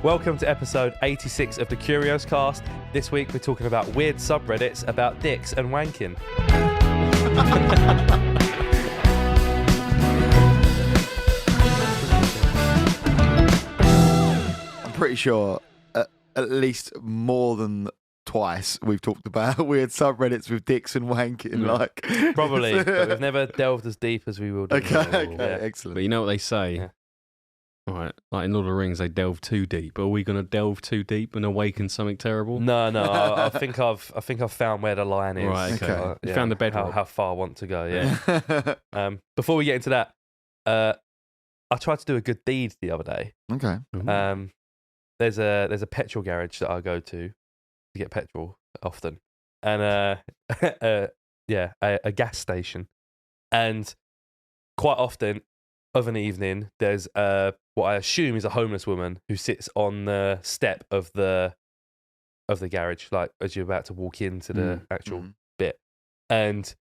Welcome to episode 86 of the Curios Cast. This week we're talking about weird subreddits about dicks and wanking. I'm pretty sure at least more than twice we've talked about weird subreddits with dicks and wanking. Like Probably, but we've never delved as deep as we will do. Okay, Yeah. excellent. But you know what they say? Yeah. Right, like in Lord of the Rings, they delve too deep. Are we going to delve too deep and awaken something terrible? No, I think I've found where the line is. Right, okay. You found the bedrock. How far I want to go, yeah. Before we get into that, I tried to do a good deed the other day. Okay. There's a petrol garage that I go to get petrol often, and a gas station, and quite often of an evening there's what I assume is a homeless woman who sits on the step of the garage, like as you're about to walk into the actual bit, and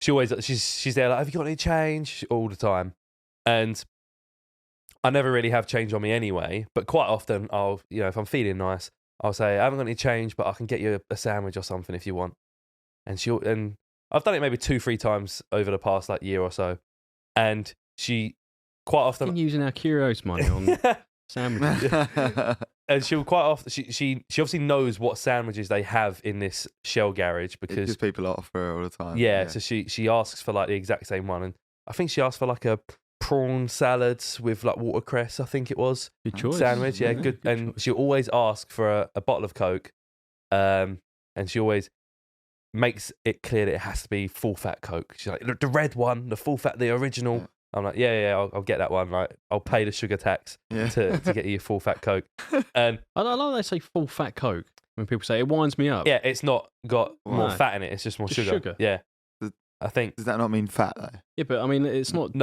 she's there like, have you got any change, all the time, and I never really have change on me anyway, but quite often I'll, if I'm feeling nice, I'll say, I haven't got any change, but I can get you a sandwich or something if you want. And I've done it maybe 2-3 times over the past year or so. And she quite often... Been using our Curios money on sandwiches. And she'll quite often... She obviously knows what sandwiches they have in this Shell garage because... Because people offer all the time. Yeah, so she asks for the exact same one. And I think she asked for a prawn salads with watercress, I think it was. Good choice. Sandwich, yeah, good. And choice. she'll always ask for a bottle of Coke, and she always makes it clear that it has to be full fat Coke. She's like, the red one, the full fat, the original. Yeah. I'm like, yeah, I'll get that one. Right, I'll pay the sugar tax to get you full fat Coke. And I love they say full fat Coke when people say it winds me up. yeah, it's not got more Right. fat in it. It's just more sugar. Yeah, I think. Does that not mean fat though? Yeah, but I mean, it's not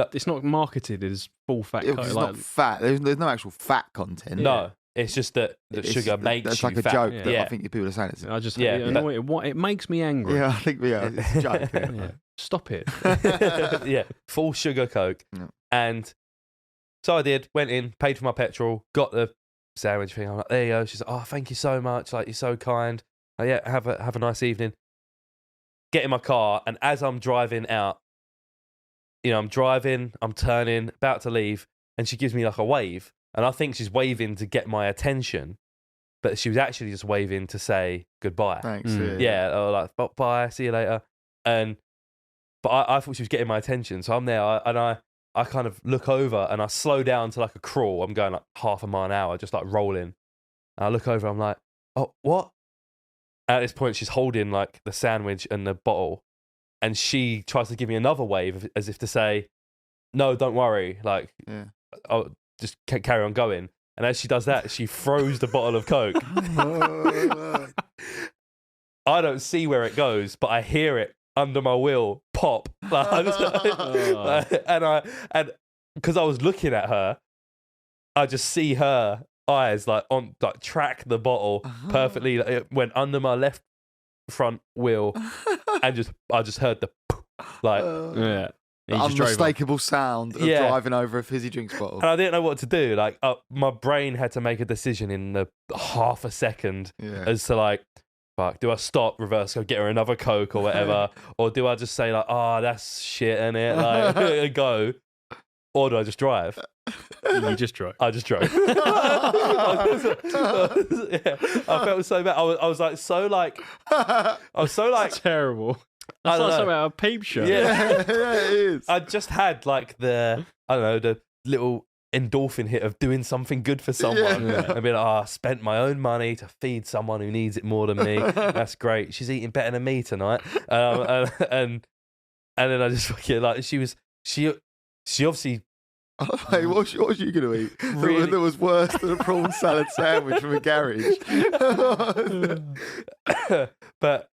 marketed as full fat Yeah, Coke. it's not fat. There's no actual fat content. No, it's just that sugar makes that's you like a fat. joke Yeah. that I think people are saying. It's, I just it makes me angry. yeah, I think it's a joke. Yeah. Yeah. Stop it. Yeah, full sugar Coke. Yeah. And so I did, went in, paid for my petrol, got the sandwich thing. I'm like, there you go. She's like, oh, thank you so much. You're so kind. Oh, yeah, have a nice evening. Get in my car, and as I'm driving out, I'm driving, I'm turning, about to leave, and she gives me a wave. And I think she's waving to get my attention, but she was actually just waving to say goodbye. Thanks. Yeah, or bye, see you later. But I thought she was getting my attention, so I'm there, and I kind of look over and I slow down to a crawl. I'm going half a mile an hour, just rolling. And I look over, I'm like, oh, what? At this point, she's holding the sandwich and the bottle, and she tries to give me another wave as if to say, no, don't worry, I'll just carry on going. And as she does that, she throws the bottle of Coke. I don't see where it goes, but I hear it under my wheel pop. And because I was looking at her, I just see her eyes track the bottle perfectly. It went under my left front wheel, and I just heard the Yeah. The unmistakable sound of driving over a fizzy drinks bottle. And I didn't know what to do. My brain had to make a decision in the half a second as to fuck, do I stop, reverse, go get her another Coke or whatever, or do I just say that's shit, innit? Go, or do I just drive? You just drove. I just drove. I felt so bad. I was so terrible. That's like something out of a peep show. Yeah, it is. I just had the little endorphin hit of doing something good for someone. And be I spent my own money to feed someone who needs it more than me. That's great. She's eating better than me tonight. And then I just she obviously. Hey, what was you going to eat? Really? That was worse than a prawn salad sandwich from a garage. But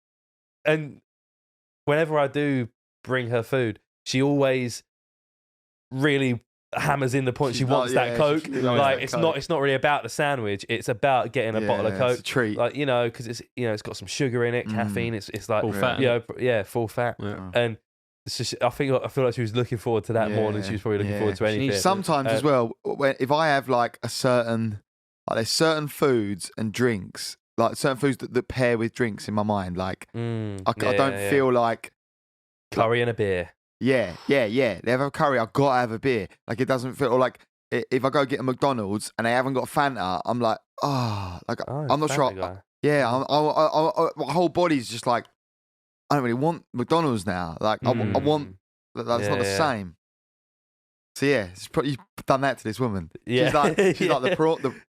whenever I do bring her food, she always really hammers in the point. She wants that Coke. It's not really about the sandwich. It's about getting a bottle of Coke. It's a treat. Because it's got some sugar in it, caffeine. It's full fat. Full fat. Yeah. And it's just, I feel like she was looking forward to that more than she was probably looking forward to anything. Sometimes as well, if I have a certain Like there's certain foods and drinks, like certain foods that pair with drinks in my mind. Like I don't feel like curry and a beer. Yeah. They have a curry, I've got to have a beer. Like it doesn't feel like if I go get a McDonald's and they haven't got Fanta, I'm like, I'm not sure. Yeah, my whole body's just like, I don't really want McDonald's now. Like I want that's not the same. So yeah, you've done that to this woman. Yeah. She's like the prawn.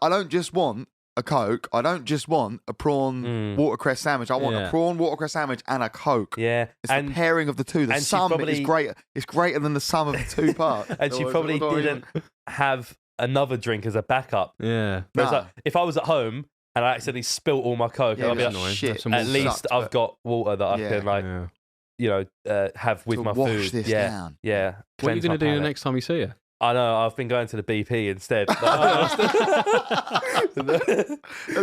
I don't just want a Coke. I don't just want a prawn watercress sandwich. I want a prawn watercress sandwich and a Coke. Yeah. It's the pairing of the two. The sum is greater. It's greater than the sum of the two parts. And she probably didn't have another drink as a backup. Yeah. Like, if I was at home and I accidentally spilt all my Coke, I'd be like, shit. At least I've got water that I can have with my wash food. This down. Yeah. What are you going to do the next time you see her? I know, I've been going to the BP instead. At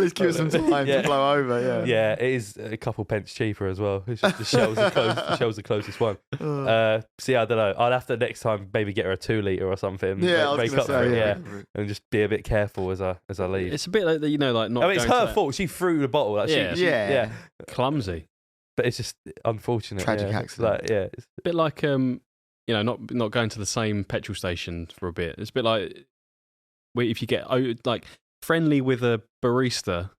least give us some time to blow over, Yeah, it is a couple pence cheaper as well. It's just the Shell's the closest one. So yeah, I don't know. I'll have to next time maybe get her a 2 litre or something. Yeah, I was going to say, and just be a bit careful as I leave. It's a bit like, like not. I mean, it's her fault. She threw the bottle. Like, yeah. Clumsy. But it's just unfortunate. Tragic accident. It's a bit like not going to the same petrol station for a bit. It's a bit like if you get like friendly with a barista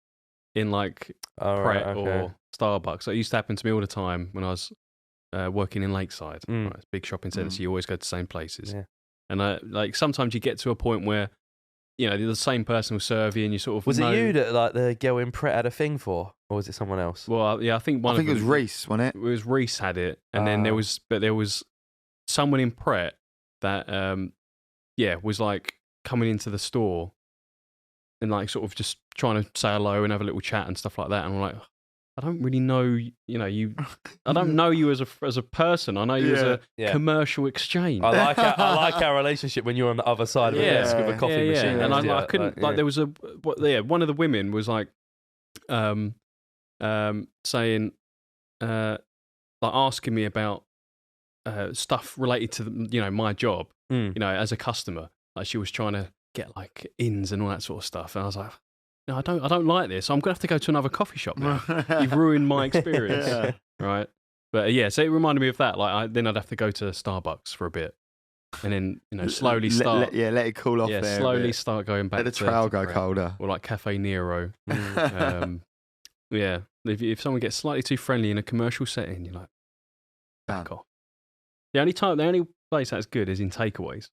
in like Pret or Starbucks. That used to happen to me all the time when I was working in Lakeside. Right, it's a big shopping centre, so you always go to the same places. Yeah. And like sometimes you get to a point where the same person will serve you, and you sort of was it you that like the girl in Pret had a thing for, or was it someone else? Well, I think it was Reese, wasn't it? It was Reese had it, and then there was someone in Pret that was like coming into the store and like sort of just trying to say hello and have a little chat and stuff like that. And I'm like, I don't really know, you. I don't know you as a person. I know you as a commercial exchange. I like our relationship when you're on the other side of the desk with a coffee machine. And I couldn't there was one of the women was like saying like asking me about stuff related to my job, as a customer. Like she was trying to get like ins and all that sort of stuff, and I was like, no, I don't like this. I'm gonna have to go to another coffee shop now. You've ruined my experience, right? But so it reminded me of that. Like then I'd have to go to Starbucks for a bit, and then slowly start. Let it cool off. Yeah, there slowly start going back. Let the trail go colder, or like Cafe Nero. If someone gets slightly too friendly in a commercial setting, you're like, back off. The only place that's good is in takeaways.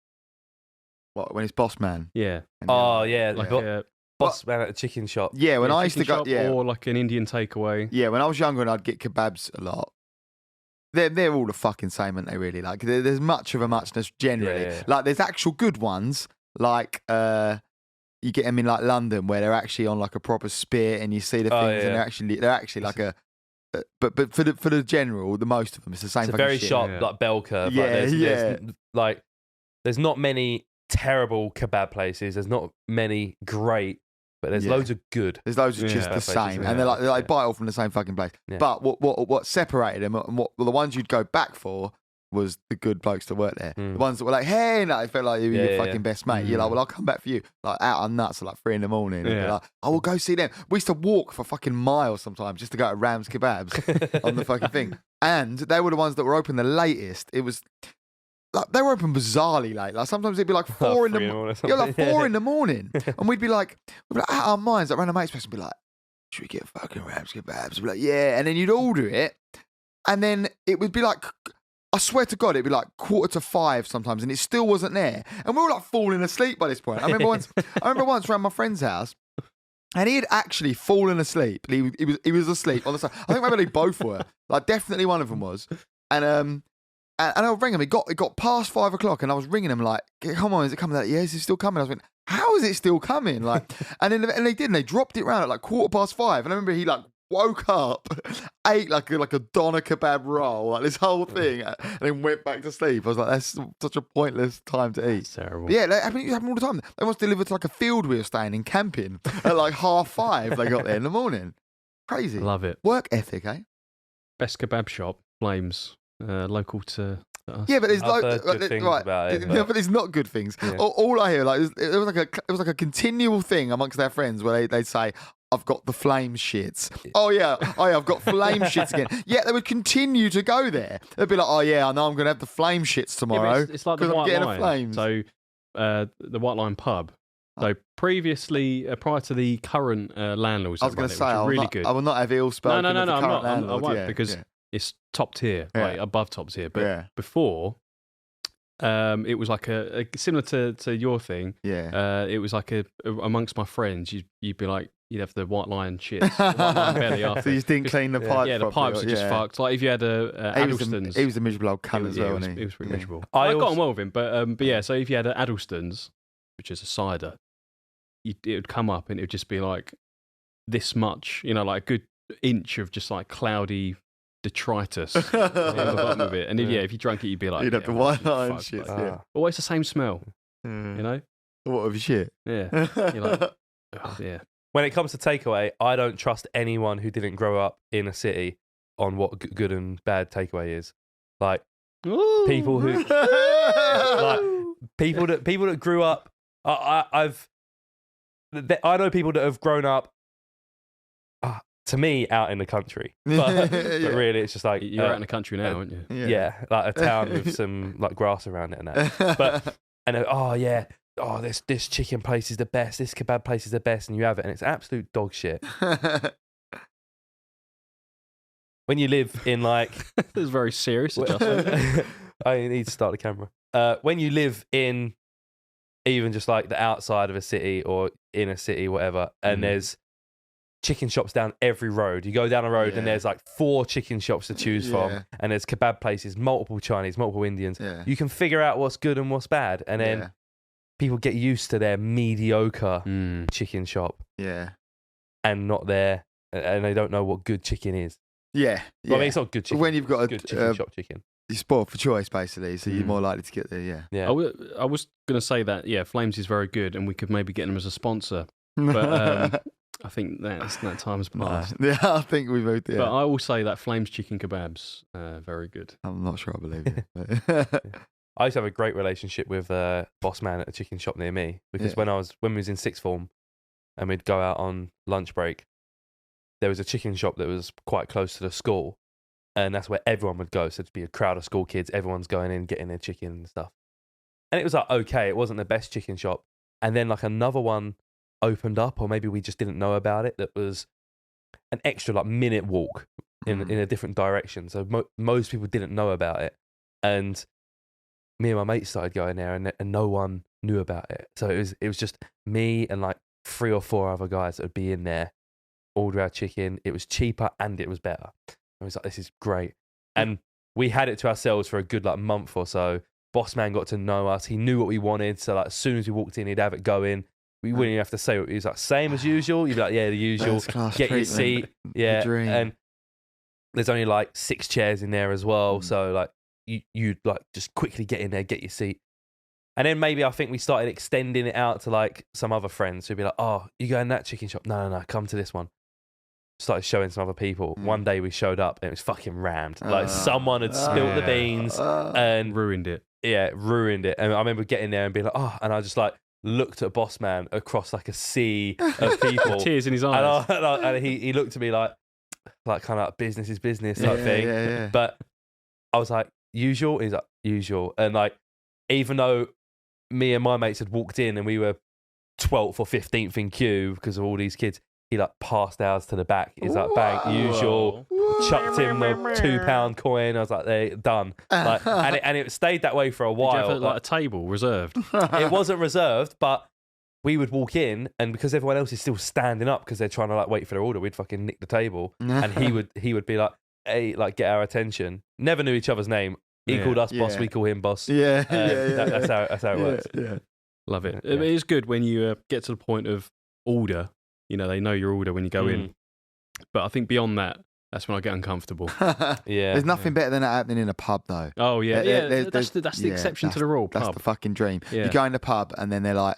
What, when it's Boss Man? Yeah. Boss Man at a chicken shop. Yeah, when I used to go, or like an Indian takeaway. Yeah, when I was younger and I'd get kebabs a lot. They're all the fucking same, aren't they? Really, like there's much of a muchness generally. Yeah. Like there's actual good ones, like you get them in like London where they're actually on like a proper spit and you see the things and they're actually like a. But for the general, the most of them, it's the same. It's a very sharp like bell curve. There's not many terrible kebab places. There's not many great, but there's loads of good. There's loads of just the same, and they're like buy it all from the same fucking place. Yeah. But what separated them and the ones you'd go back for was the good blokes that worked there. The ones that were like, hey, no, it felt like you were your fucking best mate. You're like, well, I'll come back for you. Like out on nuts at like 3 a.m. And like, I will go see them. We used to walk for fucking miles sometimes just to go to Ram's Kebabs on the fucking thing. And they were the ones that were open the latest. It was like they were open bizarrely late. Like sometimes it'd be like 4 in the morning. Yeah, like 4 in the morning. And we'd be like out our minds, like random mates would be like, should we get fucking Ram's Kebabs? We'd be like, yeah. And then you'd order it. And then it would be like, I swear to God, it'd be like 4:45 sometimes, and it still wasn't there. And we were like falling asleep by this point. I remember once around my friend's house, and he had actually fallen asleep. He was asleep on the side. I think maybe they both were. Like definitely one of them was. And I would ring him. It got past 5 o'clock, and I was ringing him like, "Come on, is it coming?" Like, yes, it's still coming. I was like, "How is it still coming?" Like, and they did. And they dropped it round at like 5:15. And I remember he like woke up, ate like a doner kebab roll, like this whole thing, and then went back to sleep. I was like, that's such a pointless time to eat. That's terrible. But yeah, it happened all the time. They once delivered to like a field we were staying in, camping at like 5:30. They got there in the morning. Crazy. Love it. Work ethic, eh? Best kebab shop, Flames, local to Yeah, but it's I've heard good things about it. But it's not good things. Yeah. All I hear, like, it was like a continual thing amongst their friends where they'd say, "I've got the flame shits." Oh yeah, I've got flame shits again. Yeah, they would continue to go there. They'd be like, "Oh yeah, I know I'm going to have the flame shits tomorrow." Yeah, it's like the White Line. So the White Line pub. So previously, prior to the current landlords, I was going to say, good. I will not have ill spell. No, I'm not. I won't because it's top tier, like above top tier. But before, it was like a similar to your thing. Yeah. It was like amongst my friends, you'd be like, you'd have the White Line shits, the White Line belly after. So you didn't clean the pipes. Yeah, the pipes are just fucked. Like if you had Addleston's, he was a miserable old cunt as well. He was pretty miserable. I got on well with him, but yeah. So if you had Addleston's, which is a cider, it would come up and it would just be like this much, like a good inch of just like cloudy detritus in the bottom of it. And if you drank it, you'd be like, you'd have the White Line shit. Always the same smell, you know? What of shit? Yeah. You're like, yeah. When it comes to takeaway, I don't trust anyone who didn't grow up in a city on what good and bad takeaway is. Like people who, people that grew up. I know people that have grown up. To me, out in the country, but really, it's just like you're out in the country now, aren't you? Yeah, like a town with some like grass around it and that. But this chicken place is the best. This kebab place is the best, and you have it, and it's absolute dog shit. When you live in like, this is very serious adjustment. I need to start the camera. When you live in even just like the outside of a city or in a city, whatever, and there's chicken shops down every road. You go down a road and there's like 4 chicken shops to choose from, and there's kebab places, multiple Chinese, multiple Indians. Yeah. You can figure out what's good and what's bad, and then people get used to their mediocre chicken shop. Yeah. And not their, and they don't know what good chicken is. Yeah. Well, I mean, it's not good chicken. When you've got good chicken shop chicken. You're spoiled for choice, basically, so you're more likely to get there, yeah. I was going to say that, Flames is very good, and we could maybe get them as a sponsor. But I think that time's passed. Yeah, I think we moved there. But I will say that Flames chicken kebabs, very good. I'm not sure I believe it. I used to have a great relationship with boss man at a chicken shop near me, because when we was in sixth form and we'd go out on lunch break, there was a chicken shop that was quite close to the school. And that's where everyone would go. So it'd be a crowd of school kids. Everyone's going in, getting their chicken and stuff. And it was like, okay, it wasn't the best chicken shop. And then like another one opened up, or maybe we just didn't know about it, that was an extra like minute walk in a different direction. So most people didn't know about it. And me and my mates started going there, and no one knew about it. So it was just me and like 3 or 4 other guys that would be in there, order our chicken. It was cheaper and it was better. I was like, this is great. And we had it to ourselves for a good like month or so. Boss man got to know us. He knew what we wanted. So like as soon as we walked in, he'd have it going. We wouldn't even have to say it. He was like, same as usual. You'd be like, yeah, the usual. Get your seat. Yeah. And there's only like 6 chairs in there as well. So like you'd like just quickly get in there, get your seat. And then maybe I think we started extending it out to like some other friends who'd be like, oh, you go in that chicken shop? No, come to this one. Started showing some other people. One day we showed up and it was fucking rammed. Like someone had spilt the beans and ruined it. Yeah, ruined it. And I remember getting there and being like, oh, and I just like looked at boss man across like a sea of people. Tears in his eyes. And he looked at me like kind of like business is business type thing. Yeah. But I was like, usual? And he's like, usual. And like, even though me and my mates had walked in and we were 12th or 15th in queue because of all these kids, he like passed ours to the back. He's like, bang, usual. Chucked him the £2 coin. I was like, there, done. Like, and it stayed that way for a while. Did you have like a table reserved? It wasn't reserved, but we would walk in, and because everyone else is still standing up because they're trying to like wait for their order, we'd fucking nick the table, and he would be like, hey, like get our attention. Never knew each other's name. He called us boss. We call him boss. That's how it works. Yeah. Love it. It is good when you get to the point of order. You know, they know your order when you go in. But I think beyond that, that's when I get uncomfortable. There's nothing better than that happening in a pub, though. Oh, yeah. That's the exception to the rule. That's pub. the fucking dream. Yeah. You go in the pub and then they're like,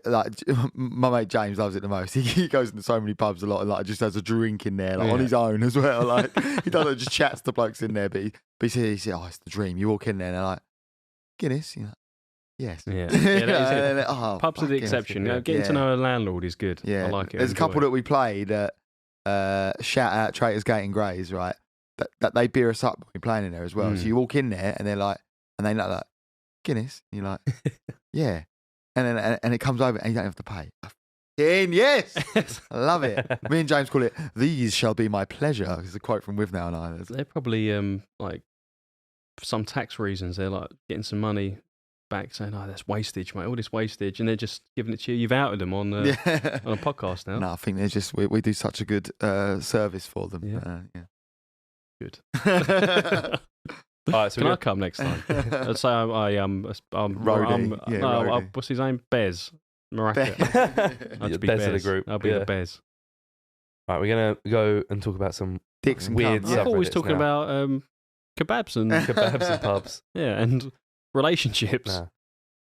like my mate James loves it the most. He goes into so many pubs a lot and like just has a drink in there like on his own as well. Like he doesn't just chats to blokes in there, but he says, "Oh, it's the dream." You walk in there and they're like, "Guinness," you know. Yes. Yeah. Pubs are the exception. Getting to know a landlord is good. Yeah. I like it. There's a couple that we played at shout out Traitors Gate and Grays, right? That they beer us up when we're playing in there as well. So you walk in there and they're like, and they like Guinness. And you're like, yeah. And it comes over and you don't have to pay. Yes, I love it. Me and James call it "These shall be my pleasure." It's a quote from With Now and I. They're probably like for some tax reasons they're like getting some money back, saying, "Oh, that's wastage, mate. All this wastage," and they're just giving it to you. You've outed them on on a podcast now. No, I think they're just we do such a good service for them. Yeah. Good. All right, so can I come next time? Let's say I'm Rhodey. What's his name? Bez. Maraca. I'll be Bez of the group. I'll be the Bez. All right, we're gonna go and talk about some dicks and weird. cunts. I thought we was talking about kebabs and pubs. Yeah, and relationships.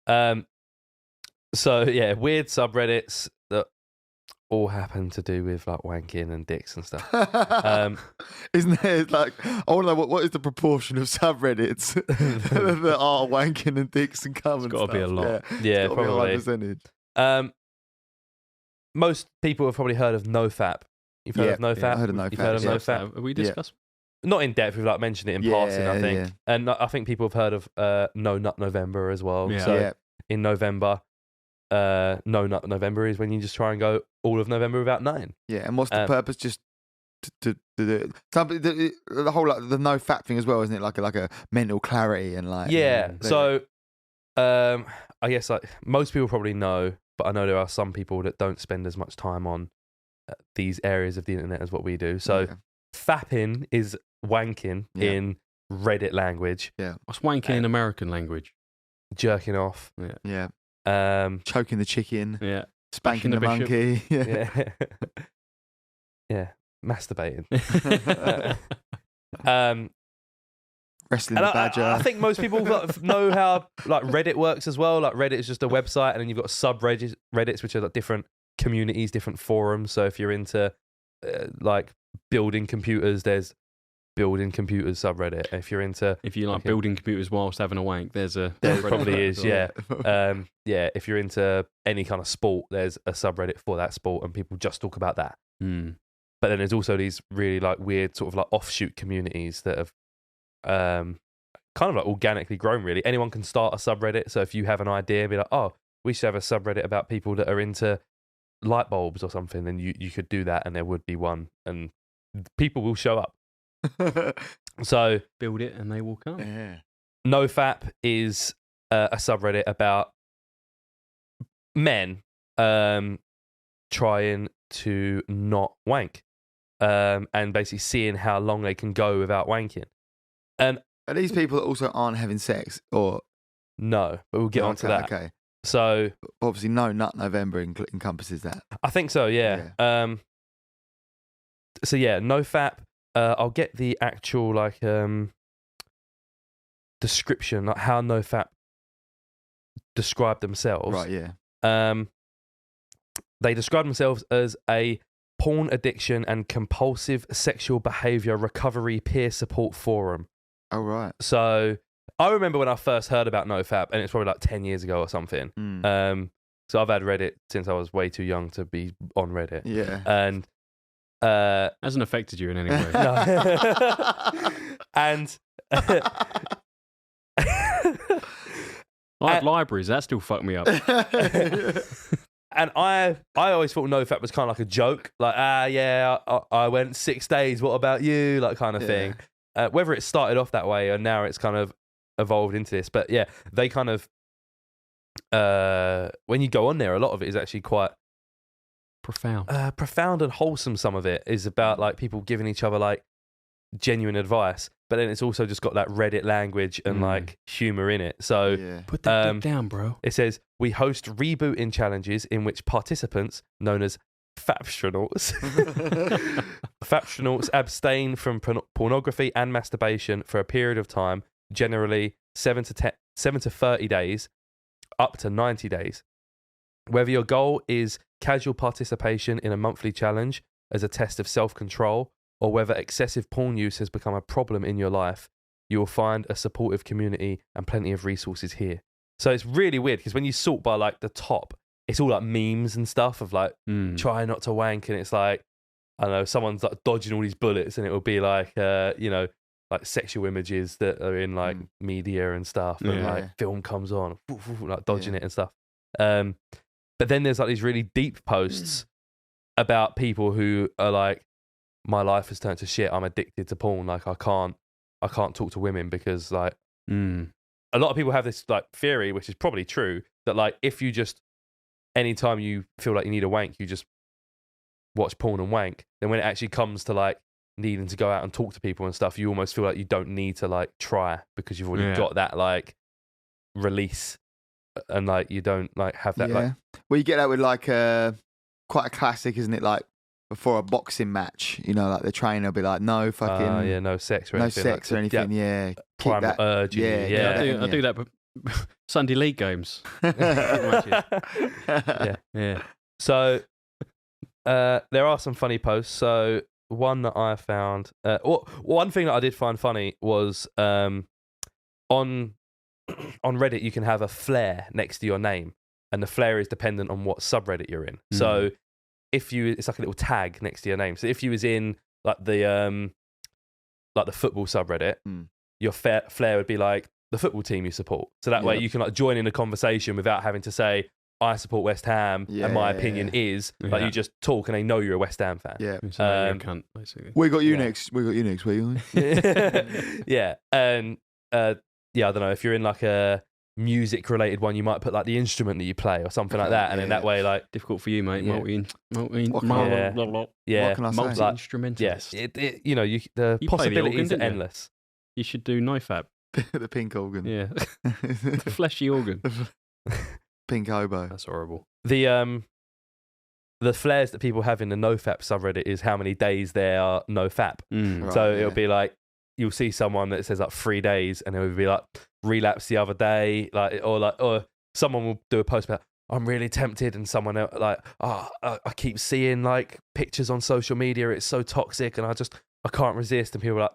So yeah, weird subreddits that all happen to do with like wanking and dicks and stuff. Isn't there like I want to know what is the proportion of subreddits that are wanking and dicks and cum and stuff? It's got to be a lot. Yeah, probably. Be a high percentage. Most people have probably heard of nofap. You've heard of nofap? Yeah, I heard of nofap. You've heard of nofap? Have we discussed? Not in depth. We've like mentioned it in passing, I think. And I think people have heard of No Nut November as well. Yeah. So in November, No Nut November is when you just try and go all of November without nutting. Yeah, and what's the purpose? Just to the whole like the no fap thing as well, isn't it? Like a mental clarity and like So I guess like most people probably know, but I know there are some people that don't spend as much time on these areas of the internet as what we do. So fapping is wanking in Reddit language. Yeah, what's wanking in American language? Jerking off. Yeah. Choking the chicken. Yeah. Spanking the monkey. Yeah. Masturbating. Wrestling the badger. I think most people know how like Reddit works as well. Like Reddit is just a website, and then you've got subreddits, which are like different communities, different forums. So if you're into like building computers, there's building computers subreddit. If you like building computers whilst having a wank, there probably is. Yeah. If you're into any kind of sport, there's a subreddit for that sport, and people just talk about that. But then there's also these really like weird sort of like offshoot communities that have kind of like organically grown. Really, anyone can start a subreddit. So if you have an idea, be like, oh, we should have a subreddit about people that are into light bulbs or something, then you could do that, and there would be one, and people will show up. So build it and they will come. Yeah. NoFap is a subreddit about men trying to not wank and basically seeing how long they can go without wanking. And are these people that also aren't having sex or no? But we'll get onto that. Okay. So obviously, No Nut November encompasses that. I think so. Yeah. So yeah, NoFap. I'll get the actual like description, like how NoFap describe themselves. Right. Yeah. They describe themselves as a porn addiction and compulsive sexual behavior recovery peer support forum. Oh right. So I remember when I first heard about NoFap, and it's probably like 10 years ago or something. So I've had Reddit since I was way too young to be on Reddit. Yeah. And hasn't affected you in any way. No. And I had libraries. That still fucked me up. And I always thought NoFap was kind of like a joke. Like, I went 6 days. What about you? Like kind of thing. Whether it started off that way or now it's kind of evolved into this. But yeah, they kind of, when you go on there, a lot of it is actually quite profound and wholesome. Some of it is about like people giving each other like genuine advice, but then it's also just got that Reddit language and like humor in it. So put that dick down, bro. It says we host rebooting challenges in which participants, known as fapstronauts, abstain from pornography and masturbation for a period of time, generally 7 to 30 days, up to 90 days. Whether your goal is casual participation in a monthly challenge as a test of self-control, or whether excessive porn use has become a problem in your life, you will find a supportive community and plenty of resources here. So it's really weird because when you sort by like the top, it's all like memes and stuff of like try not to wank, and it's like, I don't know, someone's like dodging all these bullets, and it will be like like sexual images that are in like media and stuff, and like film comes on, like dodging it and stuff. But then there's like these really deep posts about people who are like, my life has turned to shit. I'm addicted to porn. Like I can't talk to women because like a lot of people have this like theory, which is probably true, that like if you just, anytime you feel like you need a wank, you just watch porn and wank. Then when it actually comes to like needing to go out and talk to people and stuff, you almost feel like you don't need to like try because you've already got that like release, and like you don't like have that like. Well, you get that with like quite a classic, isn't it? Like before a boxing match, you know, like the trainer will be like, no fucking, no sex or no anything. sex or anything. Yeah, primal that urge. I do that. Sunday league games. yeah. So there are some funny posts. So one that I found, one thing that I did find funny was on Reddit you can have a flare next to your name, and the flare is dependent on what subreddit you're in. So if it's like a little tag next to your name. So if you was in like the football subreddit, your flare would be like the football team you support. So that way you can like join in a conversation without having to say, I support West Ham and my opinion is, like you just talk and they know you're a West Ham fan. Yeah. So you're a cunt, basically. We got you next. We got you next. Where you? Yeah. And I don't know, if you're in like a music related one, you might put like the instrument that you play or something like that, and in that way, like, difficult for you, mate. Multi instrumentalist. Yes, the possibilities are endless. You should do nofap. The pink organ. Yeah. The fleshy organ. Pink oboe. That's horrible. The flares that people have in the nofap subreddit is how many days they are nofap. So it'll be like, you'll see someone that says like 3 days, and it would be like relapse the other day, or someone will do a post about, I'm really tempted, and someone else like, I keep seeing like pictures on social media, it's so toxic, and I can't resist, and people are like,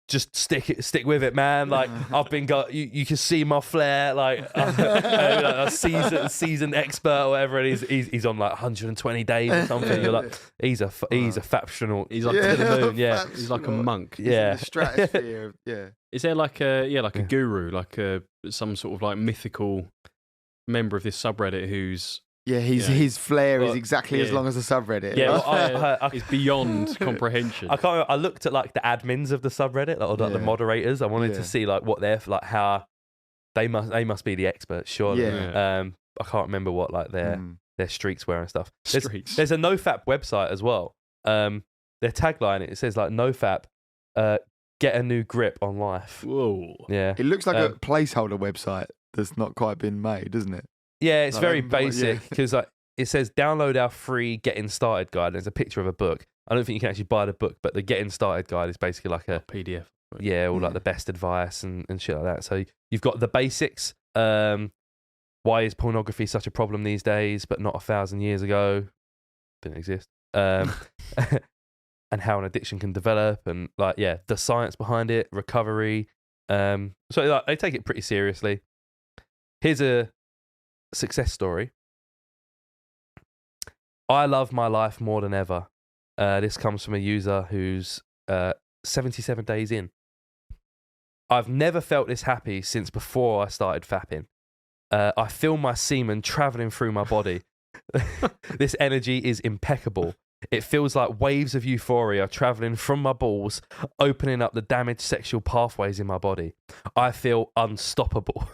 just stick with it, man. Like I've been you can see my flare, like a seasoned expert or whatever, and he's on like 120 days or something. You're like, he's a factional. He's like to the moon. Yeah, he's like a monk. He's in the stratosphere. Is there like a guru, like some sort of like mythical member of this subreddit who's his flare is exactly as long as the subreddit. Yeah, it's beyond comprehension. I looked at like the admins of the subreddit, or like the moderators. I wanted to see like what they're like, how they must be the experts, surely. I can't remember what like their streaks were and stuff. There's a nofap website as well. Their tagline, it says like, nofap, get a new grip on life. Whoa. Yeah. It looks like a placeholder website that's not quite been made, doesn't it? Yeah, it's very basic because like, it says download our free Getting Started guide. There's a picture of a book. I don't think you can actually buy the book, but the Getting Started guide is basically like a PDF. Yeah, all like the best advice and shit like that. So you've got the basics. Why is pornography such a problem these days, but not 1,000 years ago? Didn't exist. And how an addiction can develop, and like the science behind it, recovery. So like, they take it pretty seriously. Here's a success story. I love my life more than ever. This comes from a user who's 77 days in. I've never felt this happy since before I started fapping. I feel my semen traveling through my body. This energy is impeccable. It feels like waves of euphoria traveling from my balls, opening up the damaged sexual pathways in my body. I feel unstoppable.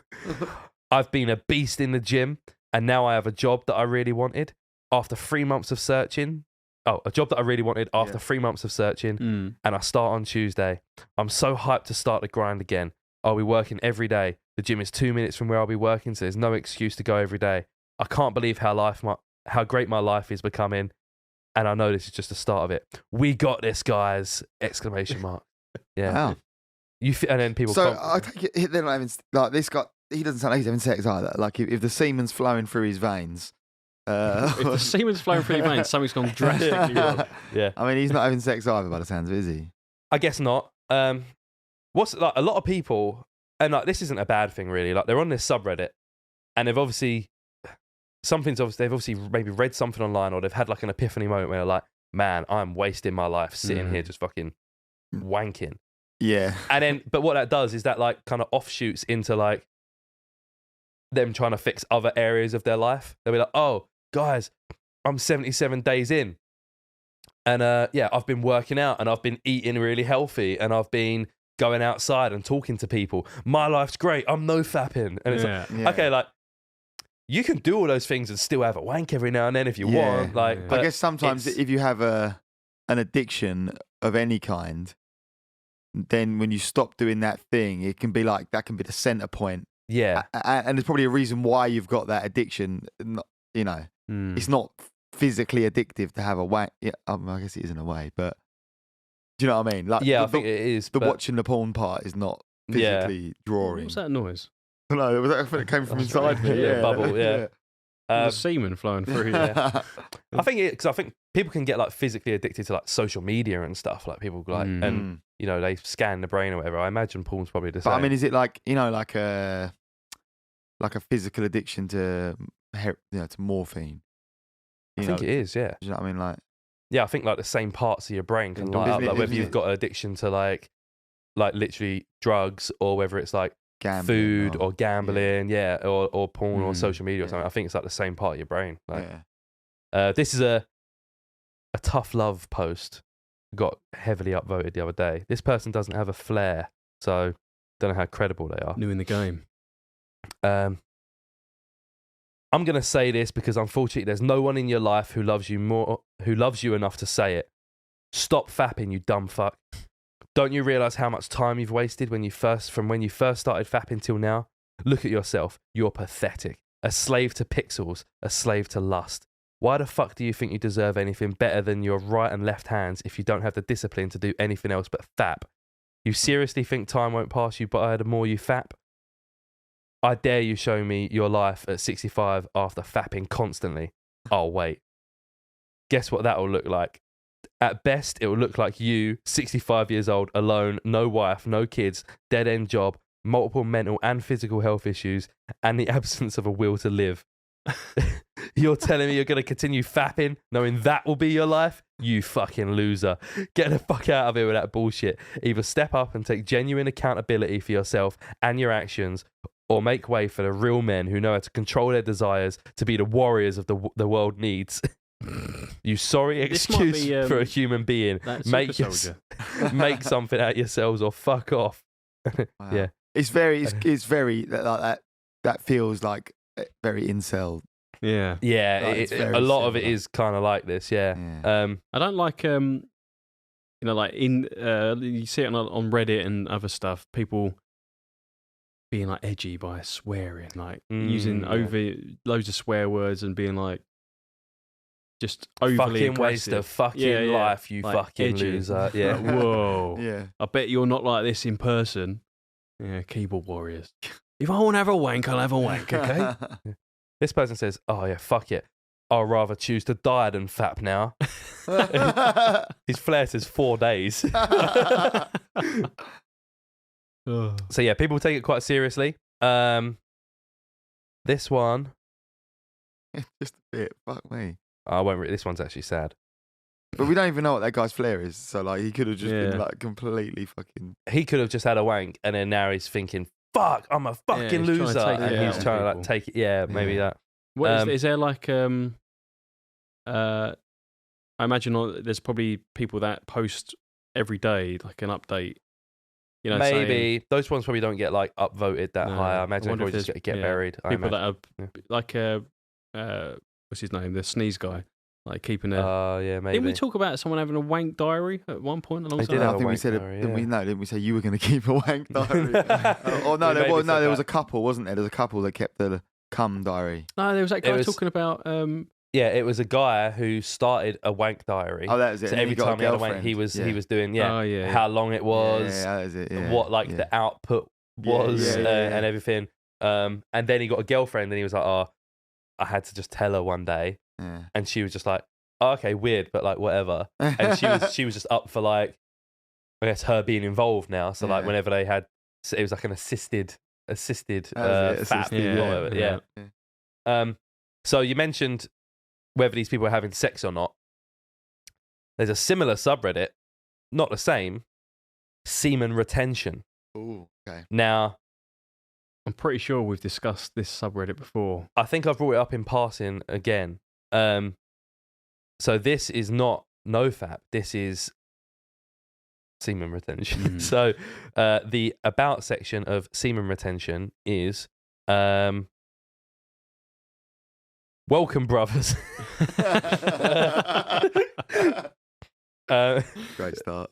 I've been a beast in the gym, and now I have a job that I really wanted. After 3 months of searching, a job that I really wanted after 3 months of searching, and I start on Tuesday. I'm so hyped to start the grind again. I'll be working every day. The gym is 2 minutes from where I'll be working, so there's no excuse to go every day. I can't believe how great my life is becoming, and I know this is just the start of it. We got this, guys! Exclamation mark. Yeah. Wow. And then people. So I take it they're not having like this guy. He doesn't sound like he's having sex either. Like if the semen's flowing through his veins, If the semen's flowing through your veins, something's gone drastically wrong. Yeah. I mean, he's not having sex either by the sounds of it, is he? I guess not. What's like a lot of people, and like this isn't a bad thing really. Like they're on this subreddit, and they've obviously maybe read something online, or they've had like an epiphany moment where they're like, man, I'm wasting my life sitting here just fucking wanking. Yeah. And then, but what that does is that like kind of offshoots into like them trying to fix other areas of their life. They'll be like, oh, guys, I'm 77 days in. And I've been working out and I've been eating really healthy and I've been going outside and talking to people. My life's great. I'm no-fapping. And it's okay, like, you can do all those things and still have a wank every now and then if you want. Like, I guess sometimes if you have an addiction of any kind, then when you stop doing that thing, it can be like, that can be the center point. Yeah. And there's probably a reason why you've got that addiction. You know, it's not physically addictive to have a wank. Yeah, I guess it is in a way, but do you know what I mean? Like, I think it is. The watching the porn part is not physically drawing. What's that noise? No, it came from inside me. Yeah, bubble. Yeah. The semen flowing through. Yeah. I think people can get like physically addicted to like social media and stuff. Like people like, and you know, they scan the brain or whatever. I imagine porn's probably the same. But I mean, is it like, you know, like a physical addiction to to morphine? I think it is. Yeah. Do you know what I mean? Like, yeah, I think like the same parts of your brain can light up. Like whether you've got an addiction to like literally drugs or whether it's like gambling food or gambling, or porn or social media or something. I think it's like the same part of your brain. Like, this is a tough love post. Got heavily upvoted the other day. This person doesn't have a flare, so don't know how credible they are. New in the game. I'm going to say this because unfortunately there's no one in your life who loves you enough to say it. Stop fapping, you dumb fuck. Don't you realise how much time you've wasted from when you first started fapping till now? Look at yourself. You're pathetic. A slave to pixels. A slave to lust. Why the fuck do you think you deserve anything better than your right and left hands if you don't have the discipline to do anything else but fap? You seriously think time won't pass you by the more you fap? I dare you show me your life at 65 after fapping constantly. Oh, wait. Guess what that will look like? At best, it will look like you, 65 years old, alone, no wife, no kids, dead-end job, multiple mental and physical health issues, and the absence of a will to live. You're telling me you're going to continue fapping, knowing that will be your life? You fucking loser. Get the fuck out of here with that bullshit. Either step up and take genuine accountability for yourself and your actions, or make way for the real men who know how to control their desires to be the warriors of the world needs. You sorry excuse for a human being. Make something out of yourselves or fuck off. Wow. Yeah, it's very like that feels like very incel. Yeah, like a lot of it is kind of like this. Yeah. I don't like you know, like you see it on Reddit and other stuff. People being like edgy by swearing, like using over loads of swear words and being like just overly fucking aggressive. Waste of fucking life, you like fucking edgy. Loser. Yeah. Like, whoa. Yeah. I bet you're not like this in person. Yeah, keyboard warriors. If I want to have a wank, I'll have a wank, okay? This person says, oh yeah, fuck it. I'll rather choose to die than fap now. His flare says 4 days. So yeah, people take it quite seriously. This one, just a bit. Fuck me. I won't read. This one's actually sad. But we don't even know what that guy's flare is. So like, he could have just been like completely fucking. He could have just had a wank, and then now he's thinking, "Fuck, I'm a fucking loser," and he's trying to like take it. Yeah, maybe that. What is there like? I imagine there's probably people that post every day, like an update. You know, maybe saying, those ones probably don't get like upvoted that high. I imagine they probably just get buried. People that are like what's his name, the sneeze guy, like keeping a. Yeah, maybe. Didn't we talk about someone having a wank diary at one point alongside? I think we said diary, didn't we say you were going to keep a wank diary? There was a couple, wasn't there? There's a couple that kept the cum diary. No, there was that guy talking about. Yeah, it was a guy who started a wank diary. Oh, that was it. So every time he had a wank, he was doing how long it was, that was it, what the output was, and everything. And then he got a girlfriend, and he was like, I had to just tell her one day, and she was just like, oh, "Okay, weird, but like whatever." And she was just up for like, I guess her being involved now. So like whenever they had, it was like an assisted fap. So you mentioned whether these people are having sex or not. There's a similar subreddit, not the same, semen retention. Oh, okay. Now, I'm pretty sure we've discussed this subreddit before. I think I've brought it up in passing again. So this is not nofap. This is semen retention. So the about section of semen retention is welcome, brothers. Great start.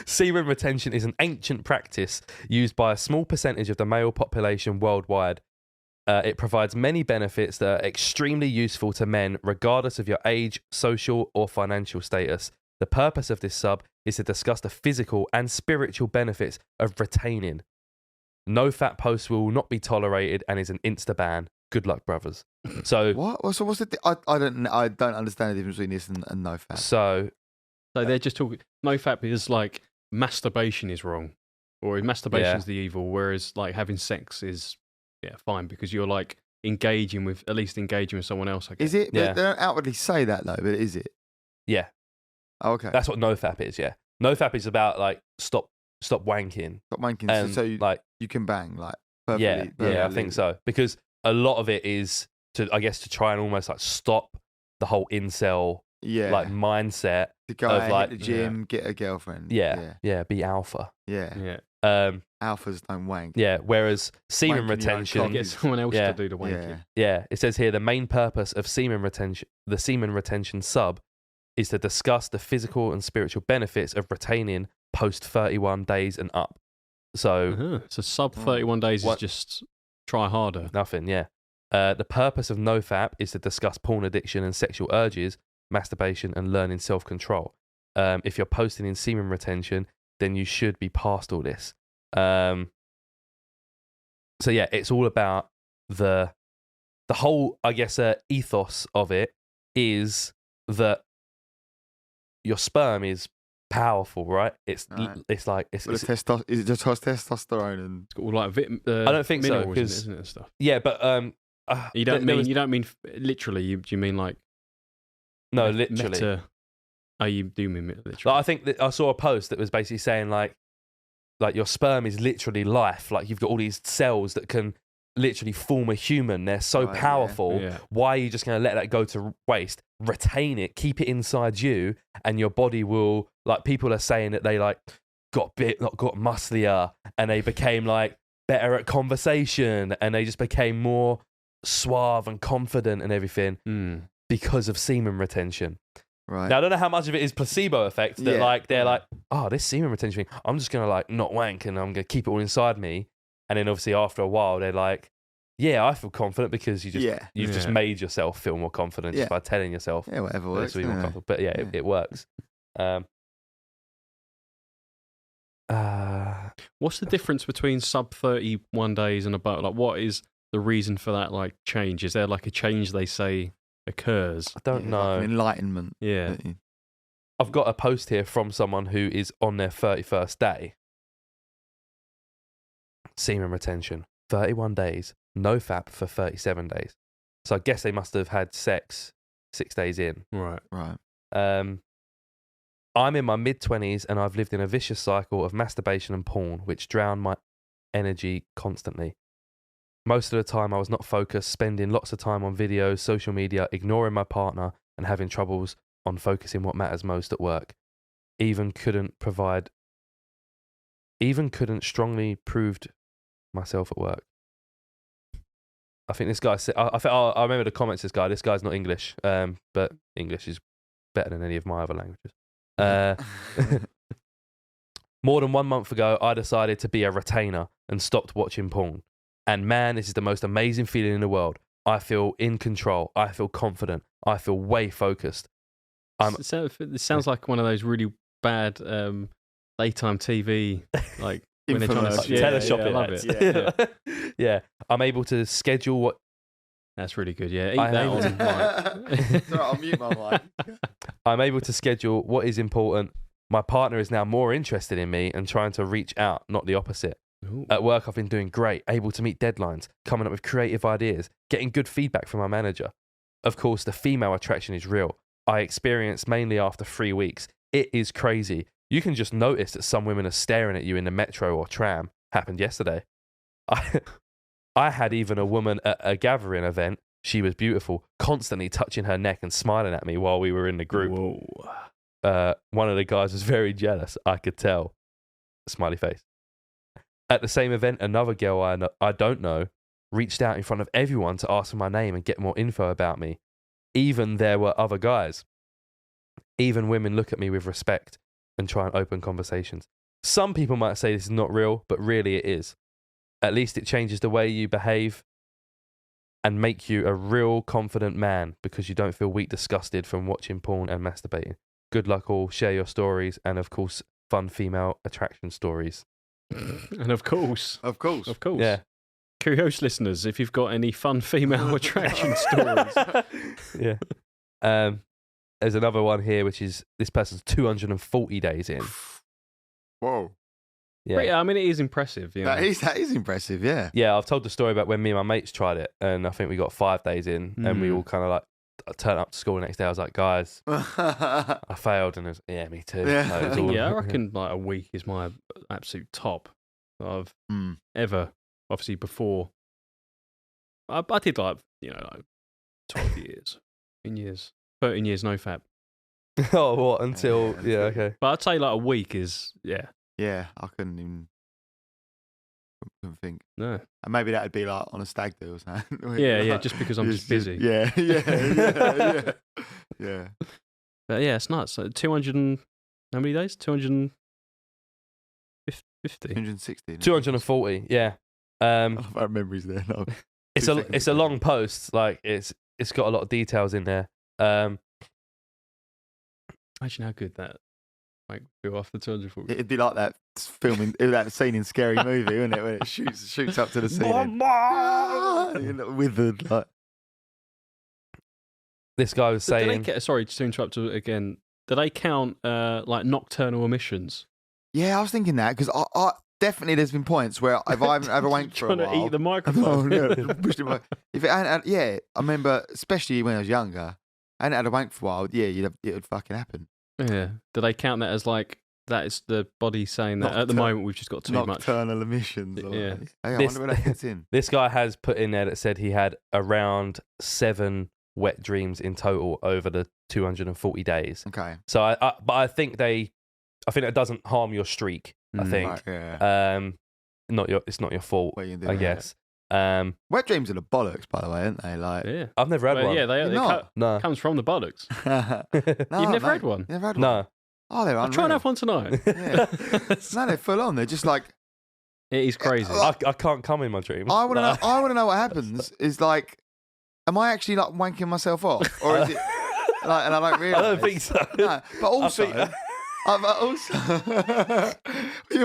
Semen retention is an ancient practice used by a small percentage of the male population worldwide. It provides many benefits that are extremely useful to men, regardless of your age, social, or financial status. The purpose of this sub is to discuss the physical and spiritual benefits of retaining. No fat posts will not be tolerated and is an insta ban. Good luck, brothers. So what? So what's the? I don't understand the difference between this and no fat. So they're just talking. No fat is like masturbation is wrong, or masturbation is the evil, whereas like having sex is fine because you're like engaging with someone else. I guess. Is it? They don't outwardly say that though, but is it? Yeah. Oh, okay. That's what nofap is. Yeah. Nofap is about like stop wanking. Stop wanking. So you, like you can bang like perfectly. Yeah, I think so because a lot of it is to try and almost like stop the whole incel like mindset to go of like hit the gym, get a girlfriend. Be alpha. Yeah. Alphas don't wank. Yeah, whereas semen retention, get someone else to do the wanking. Yeah, it says here the main purpose of semen retention sub is to discuss the physical and spiritual benefits of retaining post 31 days and up. So sub 31 days is just try harder. Nothing, yeah. The purpose of nofap is to discuss porn addiction and sexual urges, masturbation, and learning self-control. If you're posting in semen retention, then you should be past all this. So yeah, it's all about the whole, I guess, ethos of it is that your sperm is powerful, right? It's like it's is it just testosterone and it's got all like I don't think so because isn't it stuff. Yeah, but you don't mean literally. You mean like no, literally. You do mean literally. Like, I think that I saw a post that was basically saying like your sperm is literally life. Like you've got all these cells that can literally form a human. They're so powerful. Yeah. Why are you just going to let that go to waste? Retain it, keep it inside you, and your body will. Like people are saying that they like got musclier, and they became like better at conversation, and they just became more suave and confident and everything because of semen retention. Right. Now I don't know how much of it is placebo effect that like they're like, oh, this semen retention thing, I'm just gonna like not wank and I'm gonna keep it all inside me, and then obviously after a while they're like, yeah, I feel confident because you've just made yourself feel more confident just by telling yourself whatever works. More confident. But it works. What's the difference between sub 31 days and about? Like, what is the reason for that like change? Is there like a change they say occurs? I don't know. Like enlightenment. Yeah. I've got a post here from someone who is on their 31st day. Semen retention, 31 days, no fap for 37 days. So I guess they must have had sex 6 days in. Right. I'm in my mid-20s and I've lived in a vicious cycle of masturbation and porn, which drown my energy constantly. Most of the time I was not focused, spending lots of time on videos, social media, ignoring my partner and having troubles on focusing what matters most at work. Even couldn't strongly proved myself at work. I think this guy said, I remember the comments this guy's not English, but English is better than any of my other languages. More than 1 month ago, I decided to be a retainer and stopped watching porn. And man, this is the most amazing feeling in the world. I feel in control. I feel confident. I feel way focused. It sounds like one of those really bad daytime TV, like when they're trying to teleshopping. I love it. Yeah. I'm able to schedule That's really good. Yeah, eat that on. Right. Sorry, I'll mute my mic. I'm able to schedule what is important. My partner is now more interested in me and trying to reach out, not the opposite. Ooh. At work, I've been doing great, able to meet deadlines, coming up with creative ideas, getting good feedback from my manager. Of course, the female attraction is real. I experienced mainly after 3 weeks. It is crazy. You can just notice that some women are staring at you in the metro or tram. Happened yesterday. I had even a woman at a gathering event. She was beautiful, constantly touching her neck and smiling at me while we were in the group. Whoa. One of the guys was very jealous. I could tell. Smiley face. At the same event, another girl I don't know reached out in front of everyone to ask for my name and get more info about me. Even there were other guys. Even women look at me with respect and try and open conversations. Some people might say this is not real, but really it is. At least it changes the way you behave and make you a real confident man because you don't feel weak, disgusted from watching porn and masturbating. Good luck all. Share your stories and, of course, fun female attraction stories. And of course. Yeah. Curios listeners, if you've got any fun female attraction stories. Yeah. There's another one here, which is this person's 240 days in. Whoa. Yeah. But yeah, I mean, it is impressive. You know? That is impressive, yeah. Yeah, I've told the story about when me and my mates tried it, and I think we got 5 days in, and we all kind of like turned up to school the next day. I was like, guys, I failed, and it was, yeah, me too. Yeah. Like, it was I reckon like a week is my absolute top that I've ever, obviously before. I did like 12 years, 13 years nofap. Oh, what? Until, yeah, okay. But I'd say like a week is, yeah. Yeah, I couldn't think. No. And maybe that would be like on a stag do or something. Yeah, just because I'm just busy. Yeah. Yeah. But yeah, it's nuts. So 200 and, how many days? 250? 260. 240, yeah. I love our memories there. No. It's a long post. Like, it's got a lot of details in there. Imagine how good that feel after 240. It'd be like that that scene in Scary Movie, wouldn't it? When it shoots up to the ceiling. Withered, like. This guy was saying... sorry, just to interrupt again. Do they count like nocturnal emissions? Yeah, I was thinking that because I definitely there's been points where if I haven't had a wank for a while, trying to eat the microphone. I remember, especially when I was younger, I hadn't had a wank for a while. Yeah, it would fucking happen. Yeah. Do they count that as like that is the body saying that at the moment we've just got too much nocturnal emissions? Yeah. Hey, I wonder where that fits in. This guy has put in there that said he had around 7 wet dreams in total over the 240 days. Okay. So I think that doesn't harm your streak. I think. Right, yeah. It's not your fault. I guess. Wet dreams are the bollocks, by the way, aren't they? Like, yeah. I've never had one. Yeah, no. comes from the bollocks. No, You've never had one? Never had one? No. Oh, they're unreal. I'll try and have one tonight. Yeah. No, they're full on. They're just like... It is crazy. I can't come in my dreams. I want to know what happens is like, am I actually like wanking myself off? Or is it like, and I don't realise? I don't think so. No, but also... you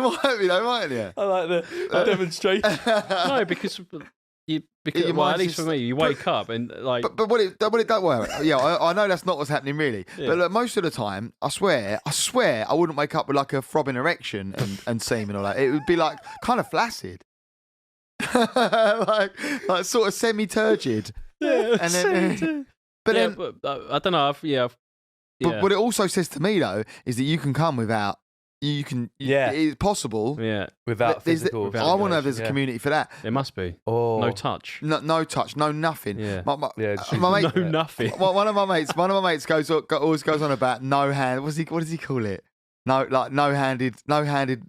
might be though, mightn't you? I like the demonstration. No, because at least for me, you wake up and like. But what it don't work. Yeah, I know that's not what's happening really. Yeah. But look, most of the time, I swear, I wouldn't wake up with like a throbbing erection and semen or that. It would be like kind of flaccid, like sort of semi-turgid. Yeah, and then, but yeah, then, but, I don't know. But what it also says to me though is that you can come without. You can. Yeah, it's possible. Yeah, without physical. I want to know if there's a community for that. There must be. Oh, no touch. No touch. No nothing. Yeah. My mate, no nothing. One of my mates always goes on about no hand. What does he call it? No handed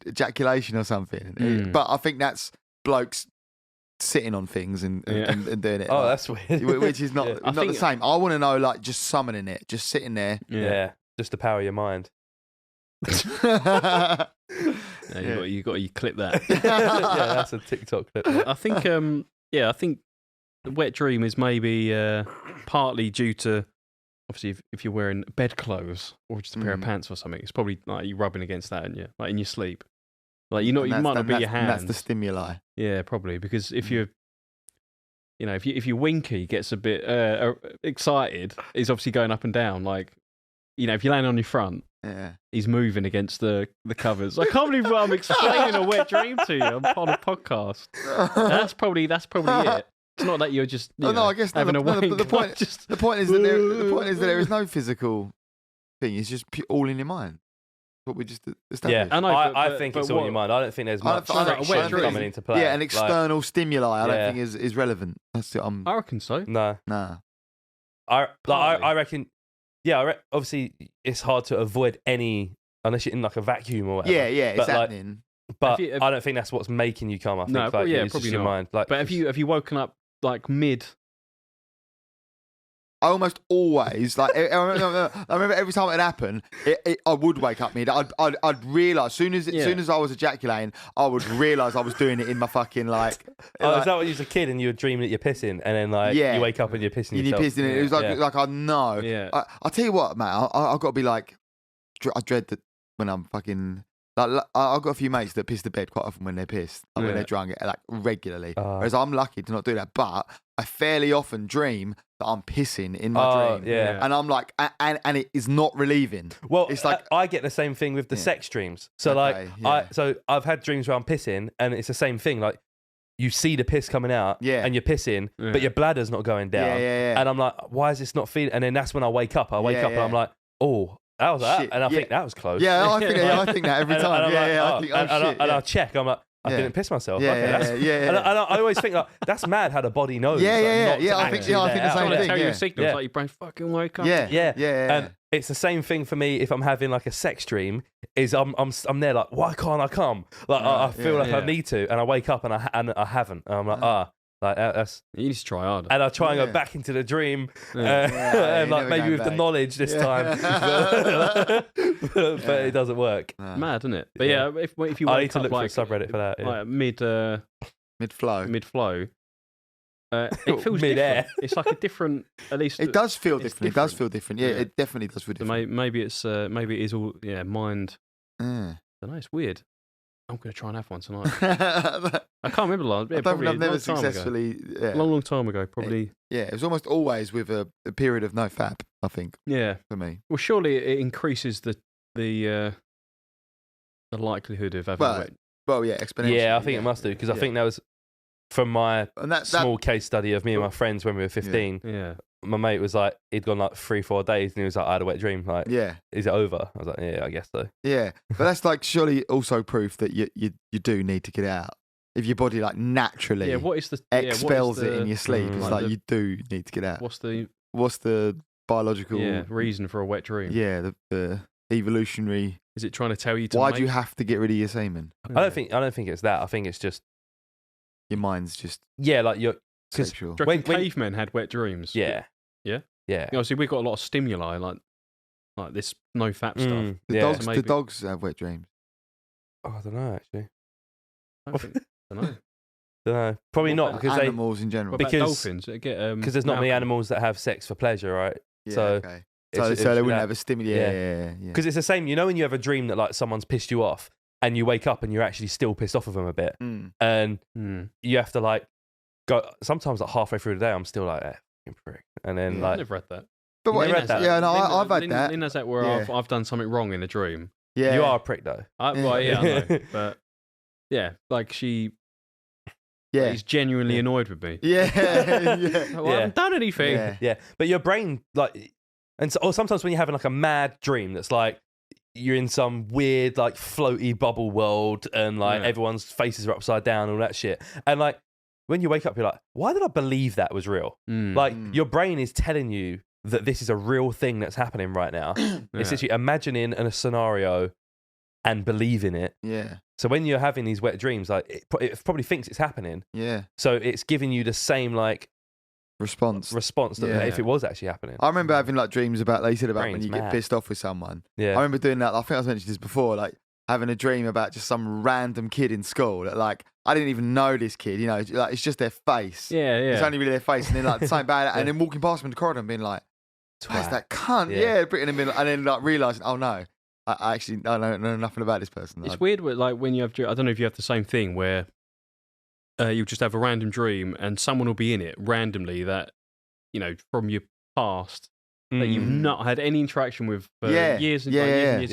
ejaculation or something. But I think that's blokes sitting on things and doing it. Oh, that's weird. Which is not not the same. I want to know like just summoning it, just sitting there. Yeah, just to power your mind. You got to clip that. Yeah, that's a TikTok clip. I think I think the wet dream is maybe partly due to obviously if you're wearing bedclothes or just a pair of pants or something, it's probably like you rubbing against that, and like in your sleep. Like you might not be your hands. That's the stimuli. Yeah, probably because if you're you know, if your winky gets a bit excited, he's obviously going up and down. Like, you know, if you're laying on your front, he's moving against the covers. I can't believe I'm explaining a wet dream to you on a podcast. That's probably it. It's not that you're just I guess having a wink. The point is that there is no physical thing. It's just all in your mind. What we just established. Yeah, I think it's all in your mind. I don't think there's much action coming into play. Yeah, an external stimuli. I don't think is relevant. That's it. I reckon so. No. I reckon. Yeah, obviously it's hard to avoid any unless you're in like a vacuum or whatever. Yeah, it's happening. But I don't think that's what's making you come. I think probably it's just your mind. Like, but have you woken up like mid? I almost always I remember every time it happened, I would wake up mid. I'd realise soon as I was ejaculating, I would realise I was doing it in my fucking like. Is that when you was a kid and you were dreaming that you're pissing, and then you wake up and you're pissing yourself? You're pissing. It was like I know. Yeah. I'll tell you what, Matt. I've got to be like. I dread that when I'm fucking. Like, I've got a few mates that piss the bed quite often when they're pissed, like when they're drunk, like regularly. Whereas I'm lucky to not do that, but I fairly often dream that I'm pissing in my dream, and I'm like, and it is not relieving. Well, it's like I get the same thing with the sex dreams. So so I've had dreams where I'm pissing, and it's the same thing. Like you see the piss coming out, and you're pissing, but your bladder's not going down, and I'm like, why is this not feeling? And then that's when I wake up. And I'm like, oh. That was that, and I think that was close. Yeah, I think that every time. And I check. I'm like, I didn't piss myself. And I always think like that's mad how the body knows. I think the same thing. Tell you a signal, it's like your brain fucking woke up. Yeah. And it's the same thing for me if I'm having like a sex dream. Is I'm there like, why can't I come? Like I feel like I need to, and I wake up and I haven't. And I'm like like that's you need to try harder. And I try and go back into the dream, and like maybe with the knowledge this time, but it doesn't work. Mad, isn't it? But if you I wake need to up look like for a subreddit for that. Like mid flow, it feels mid-air. different. It's like a different. At least it does feel different. It does feel different. Yeah, it definitely does feel different. So maybe it is all mind. I don't know. It's weird. I'm going to try and have one tonight. I can't remember the last. I've never successfully. Long time ago, probably. It was almost always with a period of nofap. I think. Yeah. For me. Well, surely it increases the likelihood of having wet. Well, yeah, exponentially. Yeah, I think it must do because I think that was from my small case study of me and my friends when we were 15. Yeah. My mate was like, he'd gone like 3-4 days, and he was like, I had a wet dream. Like, is it over? I was like, yeah, I guess so. Yeah, but that's like surely also proof that you do need to get out. If your body like naturally expels it in your sleep, it's like you do need to get out. What's the biological reason for a wet dream? Yeah, the evolutionary. Is it trying to tell you to? Why do you have to get rid of your semen? I don't think it's that. I think it's just your mind's just like you're. Because when cavemen had wet dreams. Yeah. See, we've got a lot of stimuli like this nofap stuff. The dogs have wet dreams. Oh, I don't know actually. I don't know. Probably not because animals in general. Because dolphins because there's not many animals that have sex for pleasure, right? Yeah, so okay. So they wouldn't have a stimuli. Yeah. Because it's the same. You know when you have a dream that like someone's pissed you off, and you wake up and you're actually still pissed off of them a bit, and you have to like. Sometimes like halfway through the day I'm still like prick. And then like I've never read that. But what read that? Yeah, no, I've had that. Lynn has that where I've done something wrong in a dream. Yeah. You are a prick though. I know. But yeah, like she's genuinely annoyed with me. Yeah. I haven't done anything. Yeah. But your brain like or sometimes when you're having like a mad dream that's like you're in some weird like floaty bubble world and like everyone's faces are upside down and all that shit. And like when you wake up, you're like, why did I believe that was real? Like, your brain is telling you that this is a real thing that's happening right now. It's literally imagining a scenario and believing it. Yeah. So when you're having these wet dreams, like it probably thinks it's happening. Yeah. So it's giving you the same like response that if it was actually happening. I remember having like dreams about, like you said, about when you get pissed off with someone. Yeah. I remember doing that. I think I mentioned this before, like having a dream about just some random kid in school that like I didn't even know this kid, you know, like it's just their face. Yeah. It's only really their face, and then like something bad, and then walking past them in the corridor and being like, "Where's that cunt?" Yeah, and then like realizing, oh no, I actually know nothing about this person. It's weird, like when you have, I don't know if you have the same thing where you'll just have a random dream and someone will be in it randomly that, from your past that you've not had any interaction with for years and years.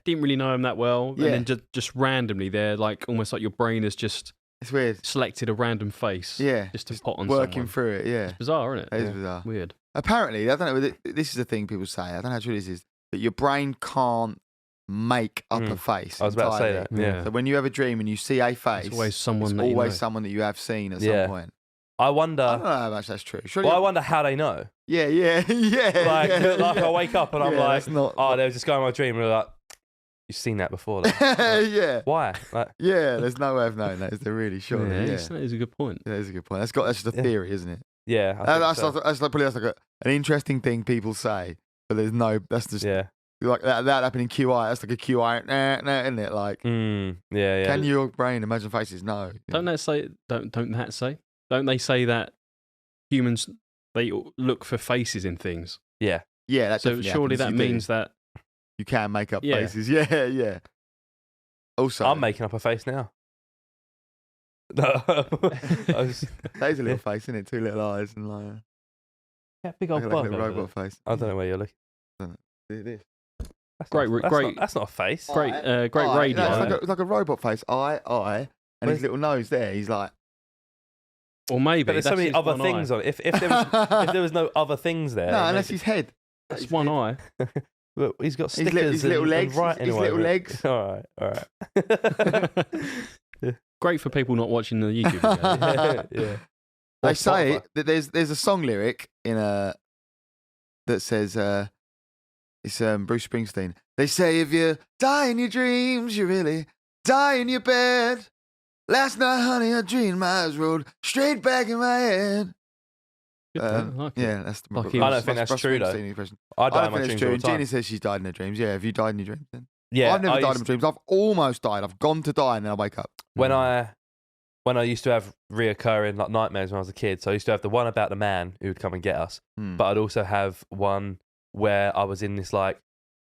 Didn't really know them that well. And then just randomly, they're like almost like your brain has just it's weird. Selected a random face. Yeah. Just to pot on working someone. Through it, yeah. It's bizarre, isn't it? It is bizarre. Weird. Apparently, I don't know, this is the thing people say, I don't know how true this is, that your brain can't make up a face. I was about to say that, yeah. So when you have a dream and you see a face, it's always someone that you have seen at some point. I wonder. I don't know how much that's true. Surely I wonder how they know. Yeah. Like I wake up and I'm like, they were just going in my dream and they're like, you've seen that before. Yeah. Why? Like, there's no way of knowing that, is there really? Sure. That is a good point. That is a good point. That's just a theory, isn't it? Yeah. That's like an interesting thing people say, but that's just like that happened in QI. That's like a QI, isn't it? Like, Can your brain imagine faces? No. Don't that say? Don't they say that humans they look for faces in things? Yeah. That so surely that means that you can make up faces. Yeah. Also, I'm making up a face now. No, there's a little face, isn't it? 2 little eyes and like big old bug. Like a robot face. I don't know where you're looking. This. That's great. That's not a face. Great radio. No, it's like a robot face. Eye, and his little nose there. He's like. Or maybe but there's so many other things on it. If there was no other things there, no, unless his head. That's one eye. Look, he's got stickers. His little legs. His little legs. All right. Great for people not watching the YouTube video. Yeah. They say that there's a song lyric in that says it's Bruce Springsteen. They say if you die in your dreams, you really die in your bed. Last night, honey, I dreamed my eyes rolled straight back in my head. That's the I don't think that's true, though. I die in my dreams all the time. Jenny says she's died in her dreams. Yeah, have you died in your dreams then? Yeah. I've never died in my dreams. I've almost died. I've gone to die and then I wake up. When I used to have reoccurring like nightmares when I was a kid, so I used to have the one about the man who would come and get us, but I'd also have one where I was in this like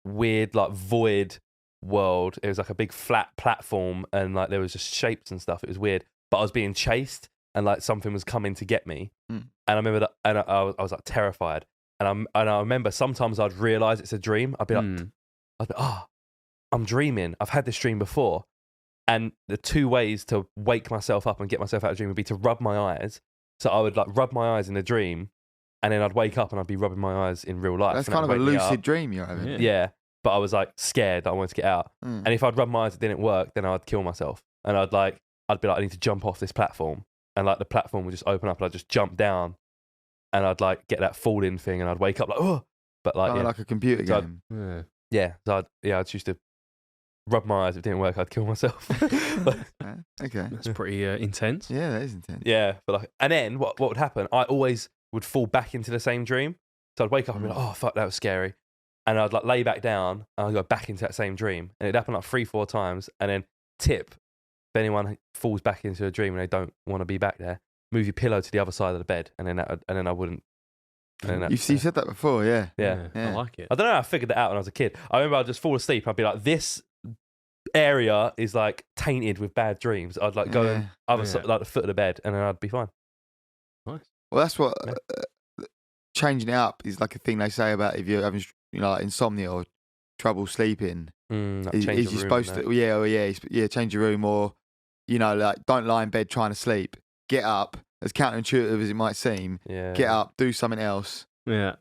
weird like void world. It was like a big flat platform and like there was just shapes and stuff. It was weird, but I was being chased and like something was coming to get me. And I remember that, and I was like terrified. And I remember sometimes I'd realize it's a dream. I'd be like, I'm dreaming. I've had this dream before. And the 2 ways to wake myself up and get myself out of the dream would be to rub my eyes. So I would like rub my eyes in a dream, and then I'd wake up and I'd be rubbing my eyes in real life. That's kind of a lucid dream you're having. Yeah. But I was like scared that I wanted to get out. And if I'd rub my eyes, it didn't work, then I'd kill myself. And I'd be like, I need to jump off this platform. And like the platform would just open up and I'd just jump down. And I'd like get that falling thing and I'd wake up like, oh. But like, like a computer game. So I'd choose to rub my eyes. If it didn't work, I'd kill myself. Okay. That's pretty intense. Yeah, that is intense. Yeah. But like, and then what would happen? I always would fall back into the same dream. So I'd wake up and be like, oh, fuck, that was scary. And I'd like lay back down and I'd go back into that same dream. And it'd happen like 3-4 times. And then tip, if anyone falls back into a dream and they don't want to be back there, move your pillow to the other side of the bed. And then I wouldn't. You've said that before, yeah. I like it. I don't know how I figured that out when I was a kid. I remember I'd just fall asleep. I'd be like, this area is like tainted with bad dreams. I'd like go and like the foot of the bed and then I'd be fine. Nice. Well, that's what changing it up is like a thing they say about if you're having like insomnia or trouble sleeping. Like you're supposed to change your room, or like don't lie in bed trying to sleep. Get up, as counterintuitive as it might seem. Get up, do something else. Yeah.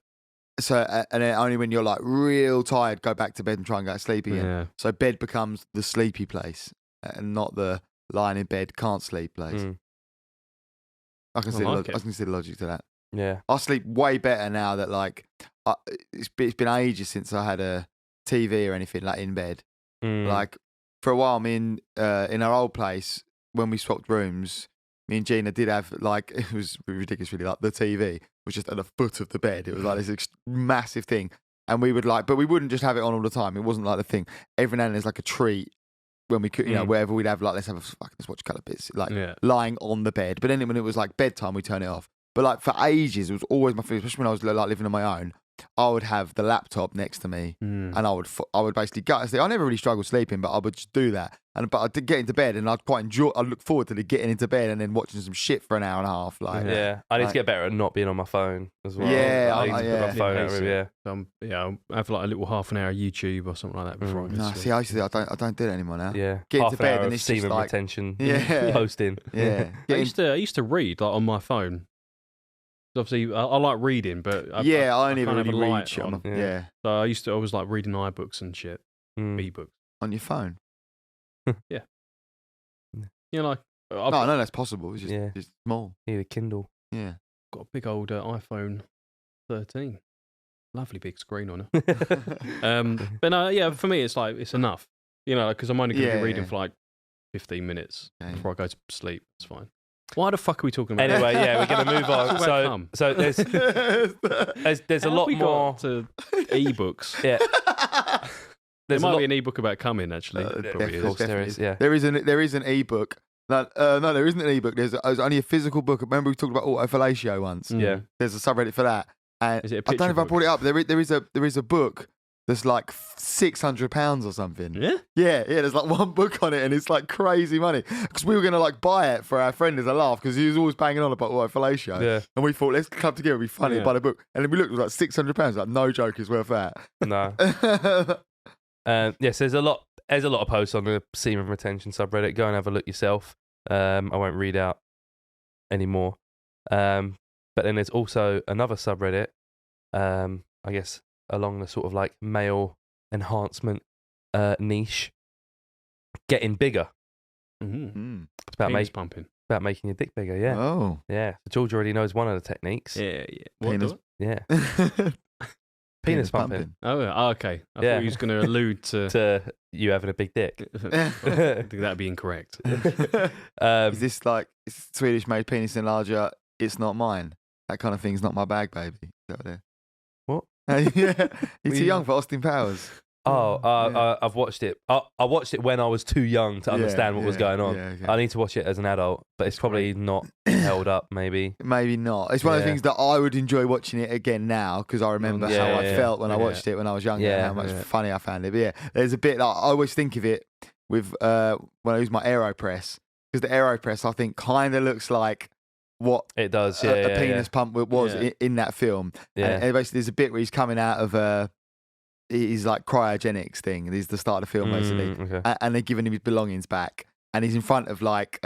So and then only when you're like real tired, go back to bed and try and go to sleep again. Yeah. So bed becomes the sleepy place and not the lying in bed can't sleep place. I can see the logic to that. Yeah, I sleep way better now that like it's been ages since I had a TV or anything like in bed. Like for a while, me in our old place when we swapped rooms, me and Gina did have like, it was ridiculous really, like the TV was just at the foot of the bed. It was like this massive thing, and we would like, but we wouldn't just have it on all the time. It wasn't like the thing. Every now and then there's like a treat when we could, wherever we'd have like, let's watch a couple of bits, like lying on the bed. But then when it was like bedtime, we turn it off. But like for ages, it was always my favorite, especially when I was like living on my own. I would have the laptop next to me, and I would basically go to sleep. I never really struggled sleeping, but I would just do that. But I'd get into bed, and I'd look forward to getting into bed and then watching some shit for an hour and a half. I need to get better at not being on my phone as well. Yeah, I need to put my phone out. I'll have like a little half an hour YouTube or something like that before I go to sleep. See, I don't do that anymore now. Yeah, get half into bed an and it's Semen just like retention. Yeah, posting. Yeah, I used to read like on my phone. Obviously, I like reading, but I only really read shit on. So I was like reading iBooks and shit, ebooks on your phone. Yeah, you know, like no, that's possible. It's just small. Yeah, the Kindle. Yeah, got a big old iPhone 13, lovely big screen on it. But no, for me, it's like it's enough. You know, because I'm only going to be reading for like 15 minutes before I go to sleep. It's fine. Why the fuck are we talking about Anyway, we're going to move on. So there's a lot more to ebooks. Yeah. There might be an ebook about coming, actually. Of course there is, yeah. There is an ebook. No, there isn't an ebook. There's only a physical book. Remember we talked about autofellatio once? Yeah. There's a subreddit for that. And is it a I don't know if book? I brought it up. There is a book that's like £600 or something. Yeah? Yeah. There's like one book on it, and it's like crazy money. Because we were going to like buy it for our friend as a laugh, because he was always banging on about autofellatio. Yeah. And we thought, let's come together, it'd be funny, and buy the book. And then we looked, it was like £600. Like, no joke is worth that. No. Yes, there's a lot of posts on the Semen retention subreddit. Go and have a look yourself. I won't read out anymore. But then there's also another subreddit, I guess, along the sort of like male enhancement niche, getting bigger. Mm-hmm. It's about pumping. About making your dick bigger, yeah. Oh. Yeah. So George already knows one of the techniques. Yeah. Penis. Yeah. Penis pumping. Oh, okay. I thought he was going to allude to you having a big dick. I think that'd be incorrect. Is this like Swedish-made penis enlarger? It's not mine. That kind of thing's not my bag, baby. Is that there? What? Yeah, he's too young for Austin Powers. I've watched it. I watched it when I was too young to understand what was going on. Yeah. I need to watch it as an adult, but it's probably not held up, maybe. Maybe not. It's one of the things that I would enjoy watching it again now, because I remember how I felt when I watched it when I was younger, and how much funny I found it. But there's a bit, like, I always think of it with when I use my AeroPress, because the AeroPress, I think, kind of looks like what it does, a penis pump was in that film. Yeah. And basically there's a bit where he's coming out of he's like cryogenics thing. This is the start of the film, basically. Okay. And they're giving him his belongings back. And he's in front of like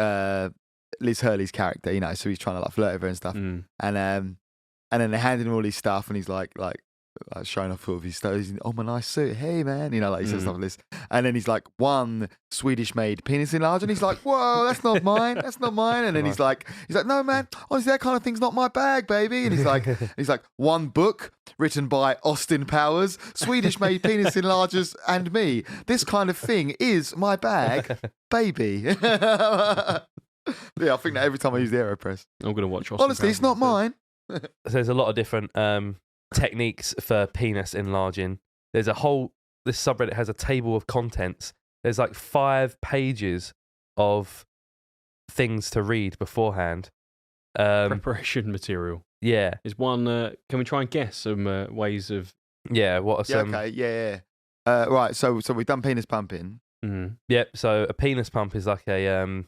Liz Hurley's character, you know, so he's trying to like flirt with her and stuff. And then they're handing him all his stuff, and he's like showing off all of his stuff. He's in, oh, my nice suit. Hey, man. You know, like he says stuff like this. And then he's like, one Swedish-made penis enlarger. And he's like, whoa, that's not mine. That's not mine. And then he's like, no, man, honestly, that kind of thing's not my bag, baby. And he's like, one book written by Austin Powers, Swedish-made penis enlargers and me. This kind of thing is my bag, baby. Yeah, I think that every time I use the AeroPress. I'm going to watch Austin honestly, Powers it's not mine. So there's a lot of different techniques for penis enlarging. This subreddit has a table of contents. There's like 5 pages of things to read beforehand. Preparation material. Yeah. Is one, can we try and guess some ways of... Yeah, what are some... Okay, yeah. Right, so we've done penis pumping. Mm-hmm. Yep, so a penis pump is like a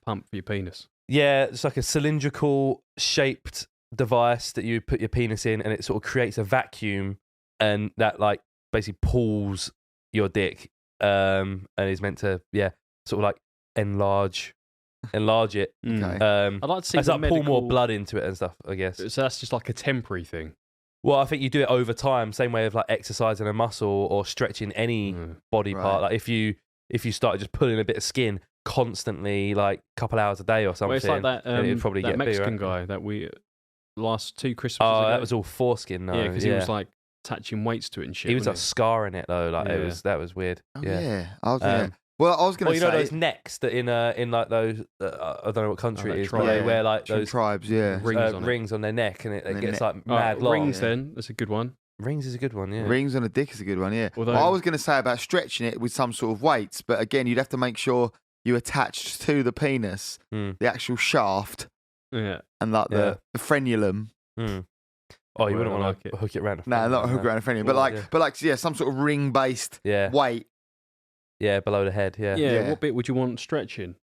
pump for your penis. Yeah, it's like a cylindrical shaped device that you put your penis in, and it sort of creates a vacuum, and that like basically pulls your dick, and is meant to sort of like enlarge it. Okay. I'd like to see it's like pull more blood into it and stuff, I guess. So that's just like a temporary thing. Well, I think you do it over time, same way of like exercising a muscle or stretching any body part. Like if you started just pulling a bit of skin constantly, like a couple hours a day or something, well, it's like that, it'd probably that get Mexican bigger, right? guy that we last 2 Christmases ago. That was all foreskin, though. Yeah, because he was like attaching weights to it and shit. He was like scarring it though, like that was weird. Oh, yeah. I was going to say, you know those necks that in like those I don't know what country it is, but they wear like those tribes, rings on their neck, and it gets like mad long. Rings, then that's a good one. Rings is a good one, yeah. Rings on a dick is a good one, yeah. Although, I was going to say about stretching it with some sort of weights, but again, you'd have to make sure you attached to the penis the actual shaft, and like the frenulum. Oh, you wouldn't want to hook it around. No, not hook it around a friendly, but like, some sort of ring-based weight. Yeah, below the head. Yeah. What bit would you want stretching?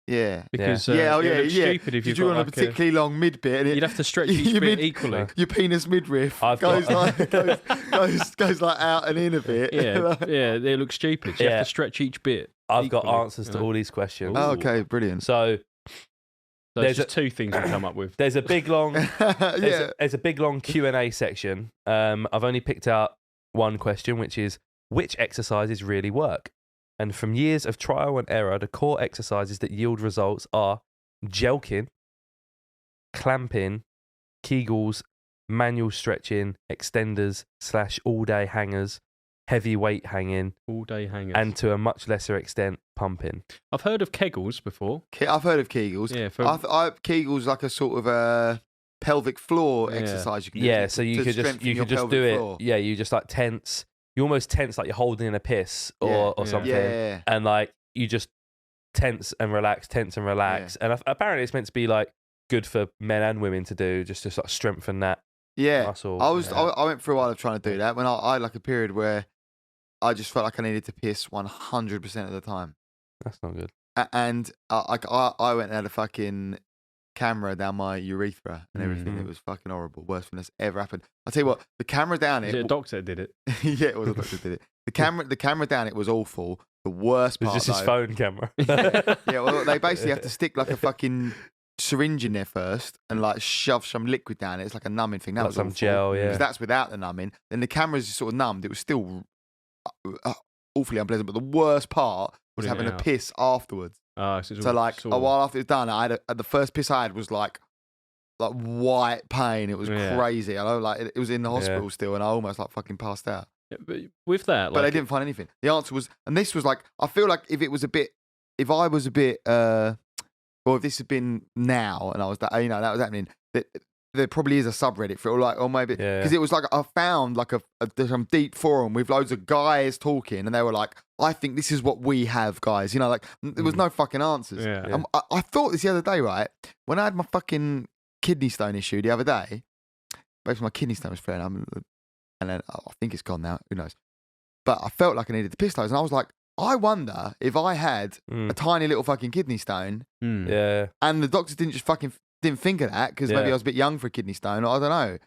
Yeah, because it looks stupid if you've got a particularly long mid bit. And you'd have to stretch each bit equally. Your penis midriff goes like out and in a bit. Yeah, it looks stupid. You have to stretch each bit. I've got answers to all these questions. Oh, okay, brilliant. So there's just two things we come up with. There's a big long, there's a big long Q&A section. I've only picked out one question, which is which exercises really work. And from years of trial and error, the core exercises that yield results are jelking, clamping, Kegels, manual stretching, extenders / all-day hangers, heavy weight hanging, all-day hangers, and to a much lesser extent, pumping. I've heard of Kegels before. I've heard of Kegels. Yeah, Kegels like a sort of a pelvic floor exercise. You can do so you could just do it. Floor. Yeah, you just like tense. You almost tense like you're holding in a piss or something. Yeah. And like you just tense and relax. And apparently it's meant to be like good for men and women to do, just to sort of strengthen that muscle. I went through a while of trying to do that when I had like a period where I just felt like I needed to piss 100% of the time. That's not good. And I went and had a fucking camera down my urethra and everything. It was fucking horrible. Worst thing that's ever happened. I'll tell you what, the camera down it. Was it a doctor that did it? Yeah, it was a doctor that did it. The camera down it was awful. The worst part. It's just his phone camera. Yeah, well, they basically have to stick like a fucking syringe in there first and like shove some liquid down it. It's like a numbing thing. That like was some awful, gel, because that's without the numbing. Then the camera's sort of numbed. It was still awfully unpleasant. But the worst part was having a piss afterwards. So a while after it was done, the first piss I had was like white pain. It was crazy. I know, like it was in the hospital still, and I almost like fucking passed out. Yeah, but with that, but they didn't find anything. The answer was, and this was like, I feel like if I was a bit, or if this had been now, and I was that, that was happening, there probably is a subreddit for it, or maybe because it was like I found like some deep forum with loads of guys talking, and they were like, I think this is what we have, guys. Like there was no fucking answers. I thought this the other day, right? When I had my fucking kidney stone issue the other day, basically my kidney stone was flaring, and then I think it's gone now. Who knows? But I felt like I needed to piss loads, and I was like, I wonder if I had a tiny little fucking kidney stone, and the doctors didn't think of that because maybe I was a bit young for a kidney stone, or I don't know,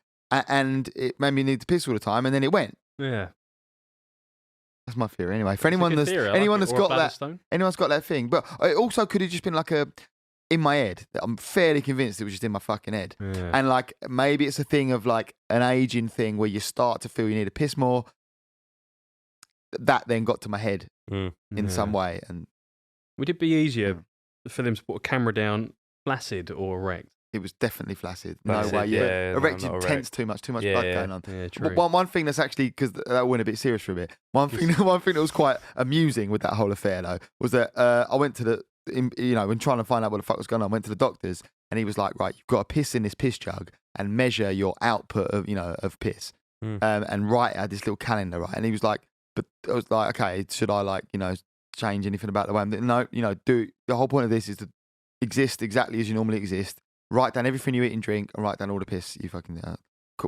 and it made me need to piss all the time, and then it went. Yeah, that's my theory anyway. For anyone that's got that thing, but it also could have just been like in my head. I'm fairly convinced it was just in my fucking head, and like maybe it's a thing of like an aging thing where you start to feel you need to piss more. That then got to my head in some way, and would it be easier for them to put a camera down flaccid or erect? It was definitely flaccid. No way. Erected tense too much blood going on. Yeah, true. One thing that's actually, because that went a bit serious for a bit. One thing that was quite amusing with that whole affair though was that I went to when trying to find out what the fuck was going on, I went to the doctors and he was like, right, you've got to piss in this piss jug and measure your output of piss, and write out this little calendar, right? And he was like, but I was like, okay, should I change anything about the way? No, the whole point of this is to exist exactly as you normally exist. Write down everything you eat and drink, and write down all the piss you fucking.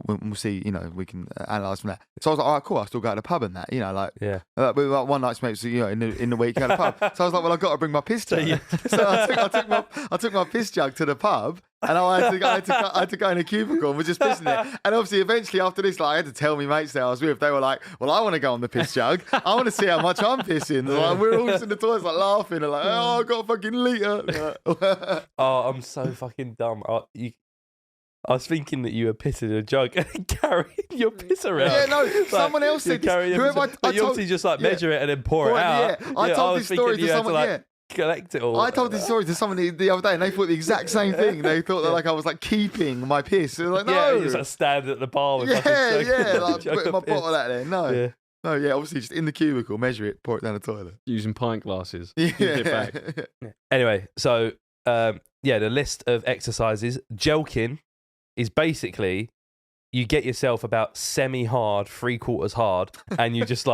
We'll see. We can analyse from that. So I was like, all right, cool. I still go to the pub and that. We were like one night's mates. In the week go to the pub. So I was like, well, I've got to bring my piss jug. So I took my piss jug to the pub, and I had to go in a cubicle and we're just pissing there. And obviously, eventually after this, I had to tell my mates that I was with. They were like, well, I want to go on the piss jug. I want to see how much I'm pissing. We're all just in the toilets laughing and oh, I got a fucking litre. Oh, I'm so fucking dumb. I was thinking that you were pissing in a jug and carrying your piss around. Yeah, no, someone else said this. You obviously just measure it and then pour it out. Yeah, I told this story to someone. Collect it all. I told this story to someone the other day, and they thought the exact same thing. They thought that I was keeping my piss. They were like, no, you just stand at the bar with putting my bottle out there. No, obviously just in the cubicle, measure it, pour it down the toilet using pint glasses. Yeah. Back. Anyway, so the list of exercises. Jelking is basically you get yourself about semi-hard, 3/4 hard, and you just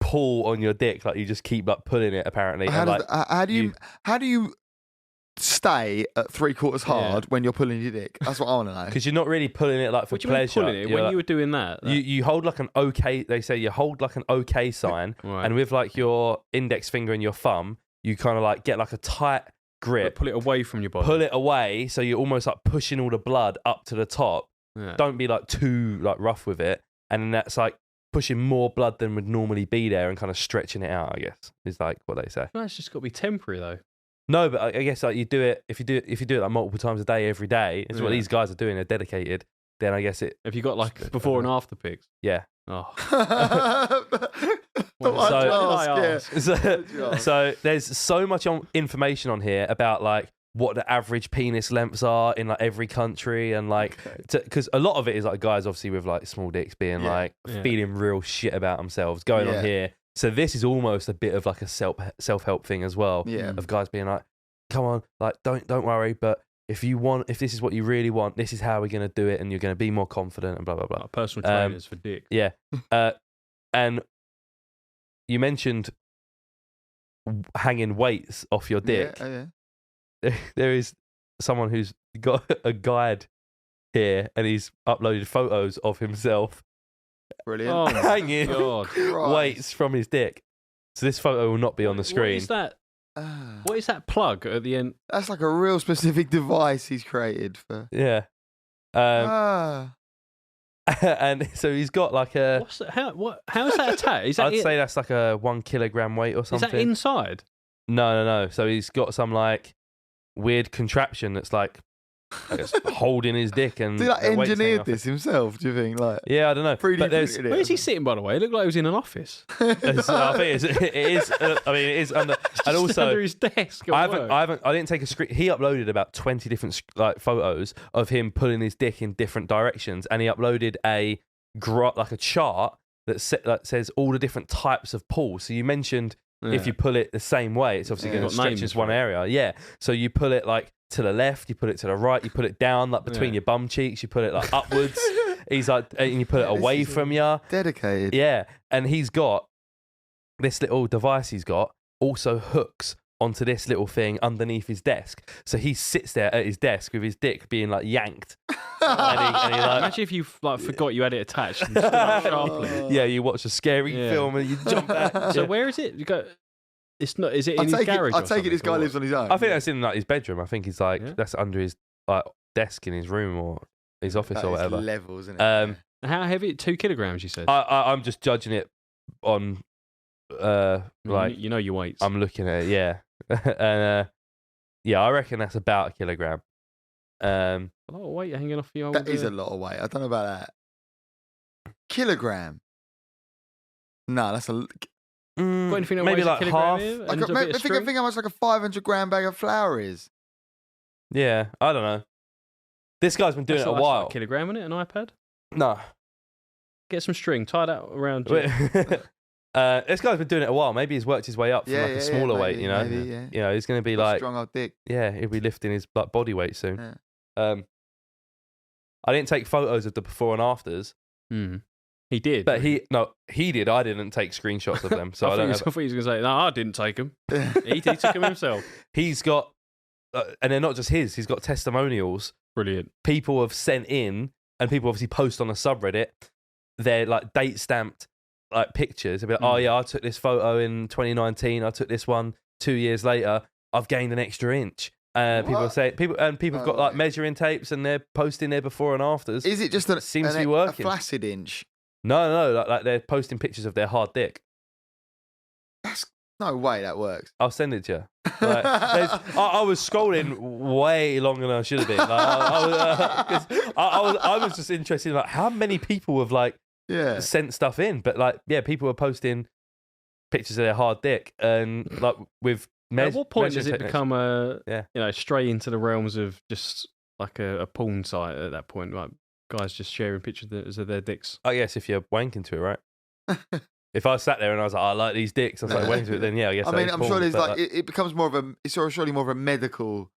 pull on your dick, you just keep pulling it apparently. How do you stay at 3/4 hard when you're pulling your dick? That's what I want to know. Because you're not really pulling it like for pleasure. Pulling it? When you were doing that, you hold like an okay. They say you hold like an okay sign, and with like your index finger and your thumb, you kind of like get like a tight grip. Pull it away from your body. Pull it away, so you're almost like pushing all the blood up to the top. Yeah. Don't be like too like rough with it, and then that's like pushing more blood than would normally be there, and kind of stretching it out. I guess is like what they say. No, it's just got to be temporary though. No, but I guess like you do it if you do it like multiple times a day every day. It's what these guys are doing. They're dedicated. Then I guess it. Have you got like before and after pics? Yeah. Oh. So there's so much information on here about like what the average penis lengths are in like every country, and like because a lot of it is like guys obviously with like small dicks being like feeling real shit about themselves going on here. So this is almost a bit of like a self-help thing as well. Yeah. Of guys being like, come on, like don't worry, but if this is what you really want, this is how we're gonna do it, and you're gonna be more confident and blah blah blah. Like personal trainers for dick. Yeah. And you mentioned hanging weights off your dick. Yeah. There is someone who's got a guide here, and he's uploaded photos of himself. Brilliant. Hanging weights from his dick. So this photo will not be on the screen. What is that? What is that plug at the end? That's like a real specific device he's created for. Yeah. And so he's got like a. What's that? How is that attached? I'd say that's like a 1 kilogram weight or something. Is that inside? No. So he's got some like weird contraption that's like I guess holding his dick, and he like engineered this himself. Do you think? Like, yeah, I don't know. But where is he sitting, by the way? It looked like he was in an office. I think it is. I mean, it is under, and also under his desk. I didn't take a screen. He uploaded about 20 different like photos of him pulling his dick in different directions, and he uploaded a chart that says all the different types of pulls. So you mentioned if you pull it the same way, it's obviously going to stretch just one area. Yeah. So you pull it like to the left, you put it to the right, you put it down like between your bum cheeks, you put it like upwards. He's like, and you put it away from you. Dedicated. Yeah. And he's got this little device he's got also hooks onto this little thing underneath his desk. So he sits there at his desk with his dick being like yanked. and he like, imagine if you like forgot you had it attached and stood up sharply. Yeah, you watch a scary film and you jump back. So where is it? You go. It's not. Is it in his garage? I take it this guy lives on his own. I think that's in like his bedroom. I think he's like that's under his like desk in his room or his office or whatever. Levels, isn't it? How heavy? 2 kilograms, you said. I'm just judging it on like you know your weights. I'm looking at it, yeah, and I reckon that's about 1 kilogram. A lot of weight hanging off your. That is a lot of weight. I don't know about that. Kilogram. No, that's a. Got anything that maybe weighs like a half. Think how much like a 500 gram bag of flour is. Yeah, I don't know. This guy's been doing it a while. Like a kilogram in it, an iPad? No. Get some string, tie that around you. This guy's been doing it a while. Maybe he's worked his way up from like a smaller weight, you know? Maybe, you know, he's going to be like... strong old dick. Yeah, he'll be lifting his like, body weight soon. Yeah. I didn't take photos of the before and afters. He did. But he did. I didn't take screenshots of them. So I thought he was going to say, no, I didn't take them. he took them himself. He's got... and they're not just his. He's got testimonials. Brilliant. People have sent in, and people obviously post on a subreddit. They're like date stamped like pictures. They'll be like, oh yeah, I took this photo in 2019. I took this one 2 years later. I've gained an extra inch. People have got like measuring tapes, and they're posting their before and afters. Is it just seems to be working? A flaccid inch? No. Like they're posting pictures of their hard dick. That's no way that works. I'll send it to you. Like, I was scrolling way longer than I should have been. Like, I was just interested in like how many people have like sent stuff in, but like people are posting pictures of their hard dick and like with. At what point does it become stray into the realms of just like a porn site at that point? Like guys just sharing pictures of their dicks. I guess if you're wanking to it, right? If I sat there and I was like, I like these dicks, I was like, wanking to it, then I guess. I mean, I'm sure there's like it becomes more of a. It's surely more of a medical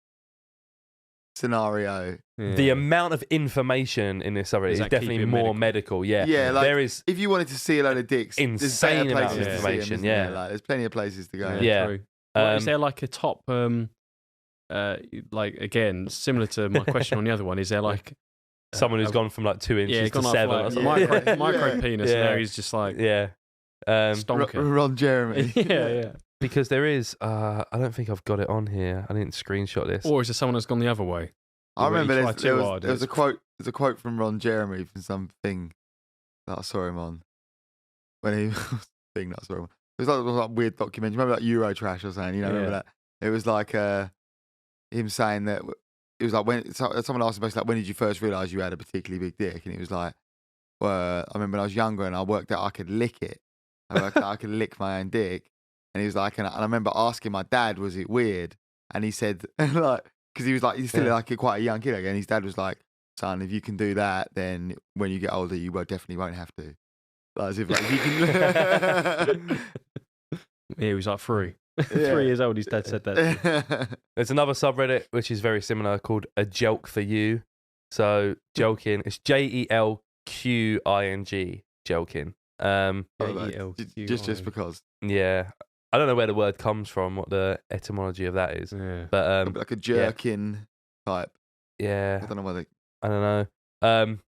scenario. Yeah. The amount of information in this subreddit is definitely more medical. Yeah, like, there is. If you wanted to see a load of dicks, insane amount of information. Like, there's plenty of places to go. Yeah. Is there like a top like again, similar to my question on the other one, is there like someone who's gone from like 2 inches to 7 or something? Micro penis, and now he's just like stonker. Ron Jeremy. yeah. Because there is, I don't think I've got it on here. I didn't screenshot this. Or is there someone that's gone the other way? I remember there was a quote. There's a quote from Ron Jeremy from something that I saw him on when he thing that I saw him on. It was like a weird documentary. Remember like Eurotrash or something? You know, remember that? It was like him saying that it was like when someone asked him basically like, when did you first realise you had a particularly big dick? And he was like, well, I remember when I was younger and I worked out I could lick it. I worked out I could lick my own dick. And he was like, and I remember asking my dad, was it weird? And he said, like, because he was like, he's still like quite a young kid again. His dad was like, son, if you can do that, then when you get older, you definitely won't have to. Like, as if like, if you can. Yeah, he was like 3. 3 years old, his dad said that. There's another subreddit which is very similar called A Jelk for You. So, jelking, it's JELQING, jelking. Just because. Yeah. I don't know where the word comes from, what the etymology of that is. Yeah. But like a jerkin type. Yeah. I don't know why I don't know.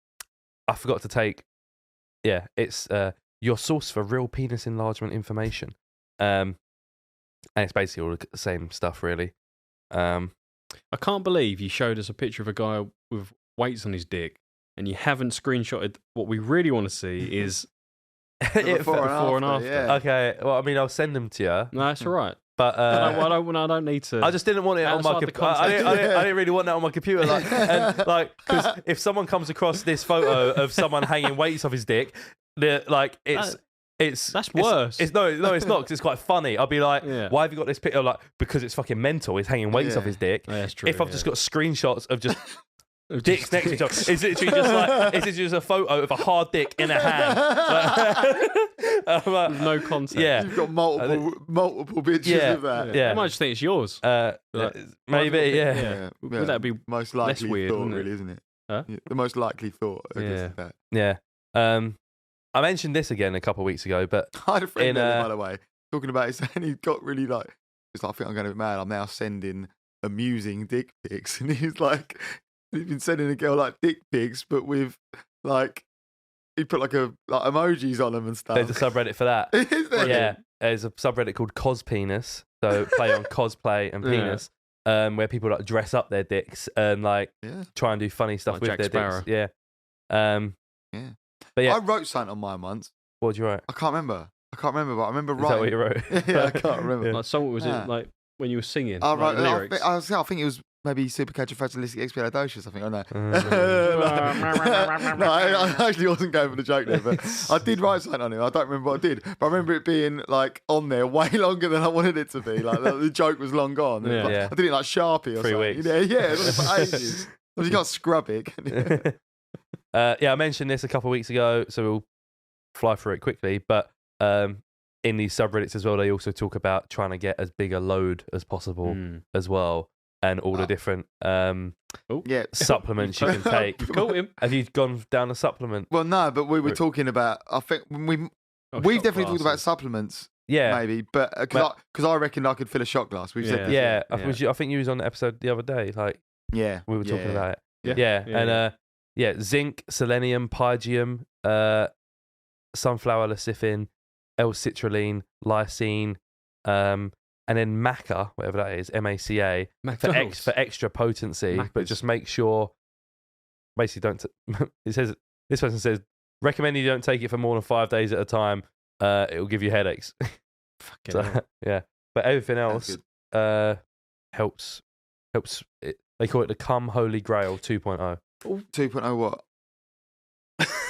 I forgot to take. Yeah, it's your source for real penis enlargement information. And it's basically all the same stuff, really. I can't believe you showed us a picture of a guy with weights on his dick, and you haven't screenshotted. What we really want to see is before and after. Yeah. Okay, well, I mean, I'll send them to you. No, that's all right. But I don't need to. I just didn't want it on my computer. I didn't really want that on my computer. Because if someone comes across this photo of someone hanging weights off his dick, that's worse. It's not, because it's quite funny. I'll be like, why have you got this picture? Like, because it's fucking mental. He's hanging weights off his dick. Yeah, that's true. If I've just got screenshots of just dicks next to each other, it's literally just like it's just a photo of a hard dick in a hand. With no context. Yeah, you've got multiple pictures of that. Yeah, I might just think it's yours. Maybe. Yeah. Would that be most likely less weird, thought, really, isn't it? Huh? The most likely thought. I guess, is that. Yeah. I mentioned this again a couple of weeks ago, but I had a friend by the way, talking about it, saying he got really like, he's like, I think I'm going to be mad. I'm now sending amusing dick pics. And he's like, he's been sending a girl like dick pics, but with like, he put like emojis on them and stuff. There's a subreddit for that. Is there? Yeah. There's a subreddit called Cospenis. So play on cosplay and penis. Where people like dress up their dicks and like try and do funny stuff like with Jack their Sparrow. dicks. Yeah. Yeah. But yeah. I wrote something on mine once. What did you write? I can't remember, but I remember writing. Is that what you wrote? Yeah, I can't remember. Like, so what was it like when you were singing? I like, wrote lyrics? I think it was maybe supercalifragilisticexpialidocious. I think I know. No, I actually wasn't going for the joke there, but I did write something on it. I don't remember what I did, but I remember it being like on there way longer than I wanted it to be. Like the joke was long gone. Yeah. I did it like Sharpie or 3 something. weeks. Yeah, it was on it for ages. You can't scrub it. I mentioned this a couple of weeks ago, so we'll fly through it quickly. But in these subreddits as well, they also talk about trying to get as big a load as possible as well, and all the different supplements you can take. Caught him. Have you gone down a supplement? Well, no, but we were talking about. I think we've definitely talked about supplements. Yeah, maybe, but because I reckon I could fill a shot glass. We've said this. Yeah, I think you was on the episode the other day. Like, we were talking about it. Zinc, selenium, pygium, sunflower lecithin, L-citrulline, lysine, and then maca, whatever that is, MACA, for extra potency. Macas. But just make sure, basically, it says, this person says, recommend you don't take it for more than 5 days at a time. It will give you headaches. But everything else helps. They call it the Come Holy Grail 2.0. 2.0 what?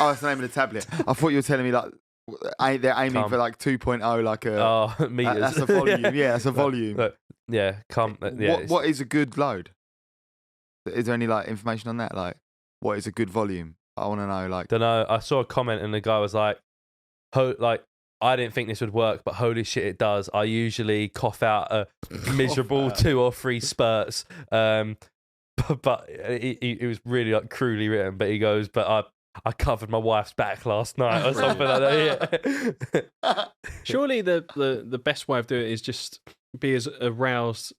Oh, that's the name of the tablet. I thought you were telling me like they're aiming for like 2.0, like a meters. That's a volume. Yeah, that's a volume. What is a good load? Is there any like information on that? Like, what is a good volume? I want to know. Like, don't know. I saw a comment and the guy was like, I didn't think this would work, but holy shit, it does. I usually cough out a miserable 2 or 3 spurts. But it was really like crudely written. But he goes, but I covered my wife's back last night or something like that. Yeah. Surely the best way of doing it is just be as aroused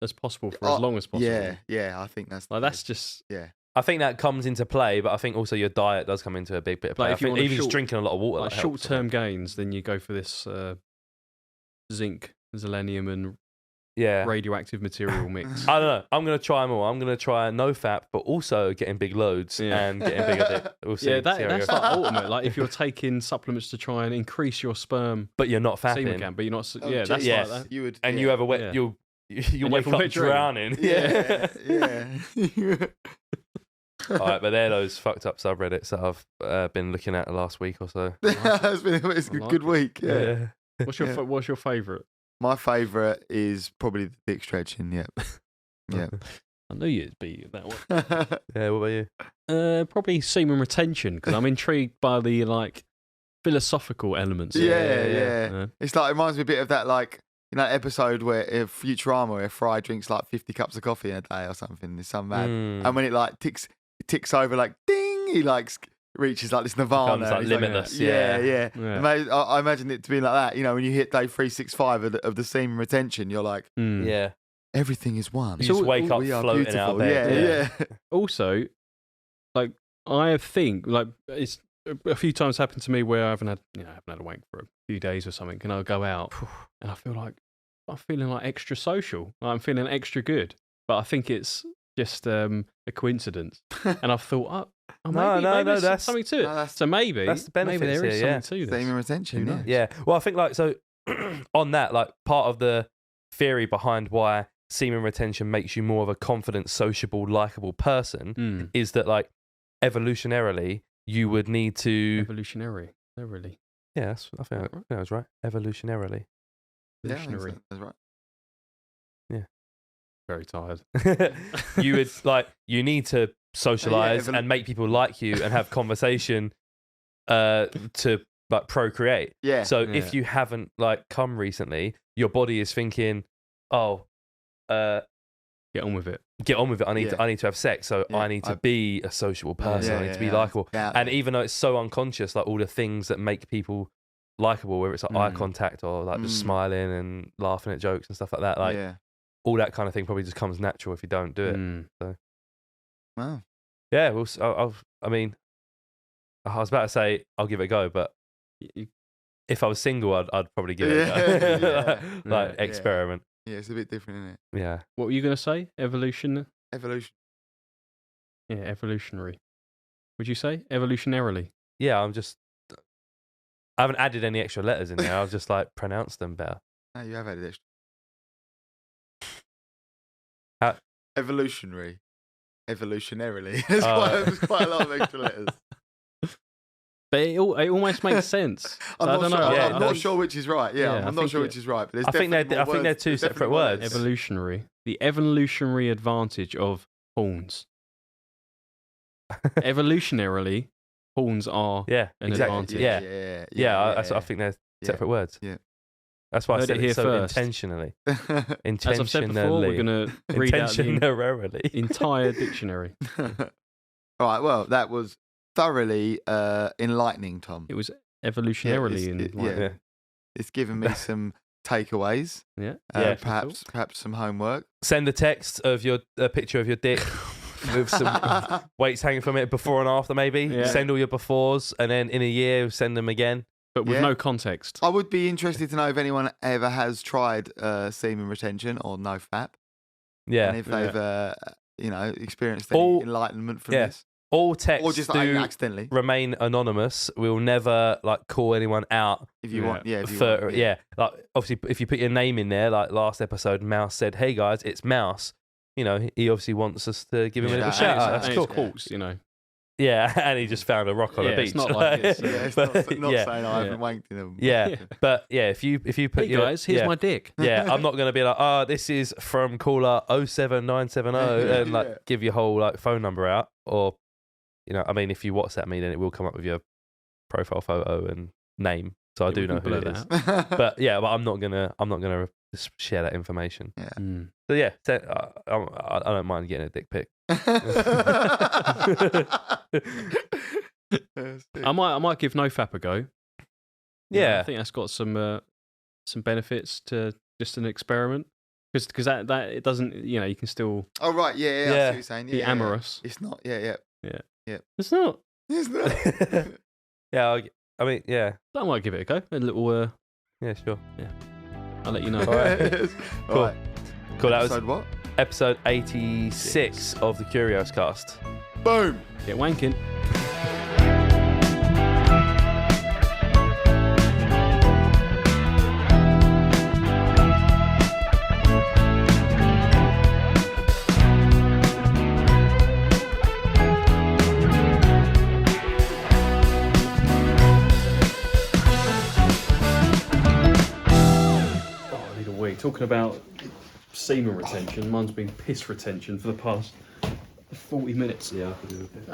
as possible for as long as possible. Yeah, I think that's just I think that comes into play, but I think also your diet does come into a big bit of play. Like I think even just drinking a lot of water, like short-term gains, then you go for this zinc, selenium, and radioactive material mix. I don't know. I'm going to try them all. I'm going to try nofap, but also getting big loads and getting bigger dick. We'll see. Yeah, that's like ultimate. Like if you're taking supplements to try and increase your sperm, but you're not fapping. Semen count, but you're not. That's like that. You would, and you have a wet. You wake up drowning. Yeah. All right, but they're those fucked up subreddits that I've been looking at the last week or so. It's a good week. Yeah. What's your favourite? My favourite is probably the dick stretching. Yeah. Yeah. I knew you'd be that one. Yeah. What about you? Probably semen retention because I'm intrigued by the philosophical elements. Yeah. It's like it reminds me a bit of that episode where Futurama where Fry drinks like 50 cups of coffee in a day or something. There's some mad, and when it ticks over like ding, he reaches like this nirvana. Becomes like limitless. Yeah. I imagine it to be like that. You know, when you hit day 365 of the semen retention, you're like, everything is one. You just wake up floating out of bed. Yeah. Also, I think it's a few times happened to me where I haven't had a wank for a few days or something, and I'll go out and I feel like I'm feeling like extra social. I'm feeling extra good, but I think it's just a coincidence. And I've thought, maybe there's something to it. So maybe that's the benefits maybe there is something to this. Semen retention. Yeah. Well, I think so. On that, part of the theory behind why semen retention makes you more of a confident, sociable, likable person is that evolutionarily you would need to evolutionary. Yeah, I think I was right. Evolutionarily. Evolutionary. That's right. Yeah. Very tired. You would you need to socialize and make people like you and have conversation to procreate. Yeah. So if you haven't come recently, your body is thinking, get on with it. I need to have sex, so I need to be a sociable person. I need to be likable. Yeah. And even though it's so unconscious, all the things that make people likable, whether it's eye contact or just smiling and laughing at jokes and stuff like that, all that kind of thing probably just comes natural if you don't do it. So, wow. Yeah, I mean, I was about to say I'll give it a go, but if I was single, I'd probably give it a go. Experiment. Yeah, it's a bit different, isn't it? Yeah. What were you going to say? Evolution. Yeah, evolutionary. Would you say evolutionarily? Yeah, I haven't added any extra letters in there. I've just pronounced them better. No, you have added extra. Evolutionarily. There's quite a lot of extra letters. But it almost makes sense. I'm not sure which is right. I'm not sure which is right. But I think they're two separate words. Evolutionary. The evolutionary advantage of horns. Evolutionarily, horns are an advantage. I think they're separate words. Yeah. That's why I said it here so first. Intentionally. As I've said before, we're going to read out the entire dictionary. All right, well, that was thoroughly enlightening, Tom. It was evolutionarily enlightening. It's given me some takeaways. Perhaps some homework. Send a text of a picture of your dick with some weights hanging from it before and after, maybe. Yeah. Send all your befores, and then in a year, send them again. But with no context. I would be interested to know if anyone ever has tried semen retention or nofap. Yeah. And if they've, experienced any enlightenment from this. All texts or just accidentally remain anonymous. We'll never call anyone out. If you want, obviously, if you put your name in there, last episode, Mouse said, "Hey guys, it's Mouse." He obviously wants us to give him a little shout out. That's cool. Yeah, and he just found a rock on a beach. It's not like it's, it's not saying I haven't wanked in them. Yeah, but if you put guys, here's my dick. Yeah, I'm not going to be like, this is from caller 07970 and give your whole phone number out. Or, if you WhatsApp me, then it will come up with your profile photo and name, so I do know who it is. But I'm not gonna just share that information. Yeah. So I don't mind getting a dick pic. I might give nofap a go. Yeah, I think that's got some benefits to just an experiment. Because that it doesn't, you can still. Oh right, yeah. I see what you're saying. Be amorous. It's not. Yeah. It's not. It's not. Yeah, I mean, yeah. I might give it a go. A little. Yeah, sure. Yeah, I'll let you know. All right. Cool. Right. Cool. That Episode was what? episode 86 of the Curios Cast. Boom. Get wanking. Talking about semen retention, mine's been piss retention for the past 40 minutes. Yeah, I could do with it.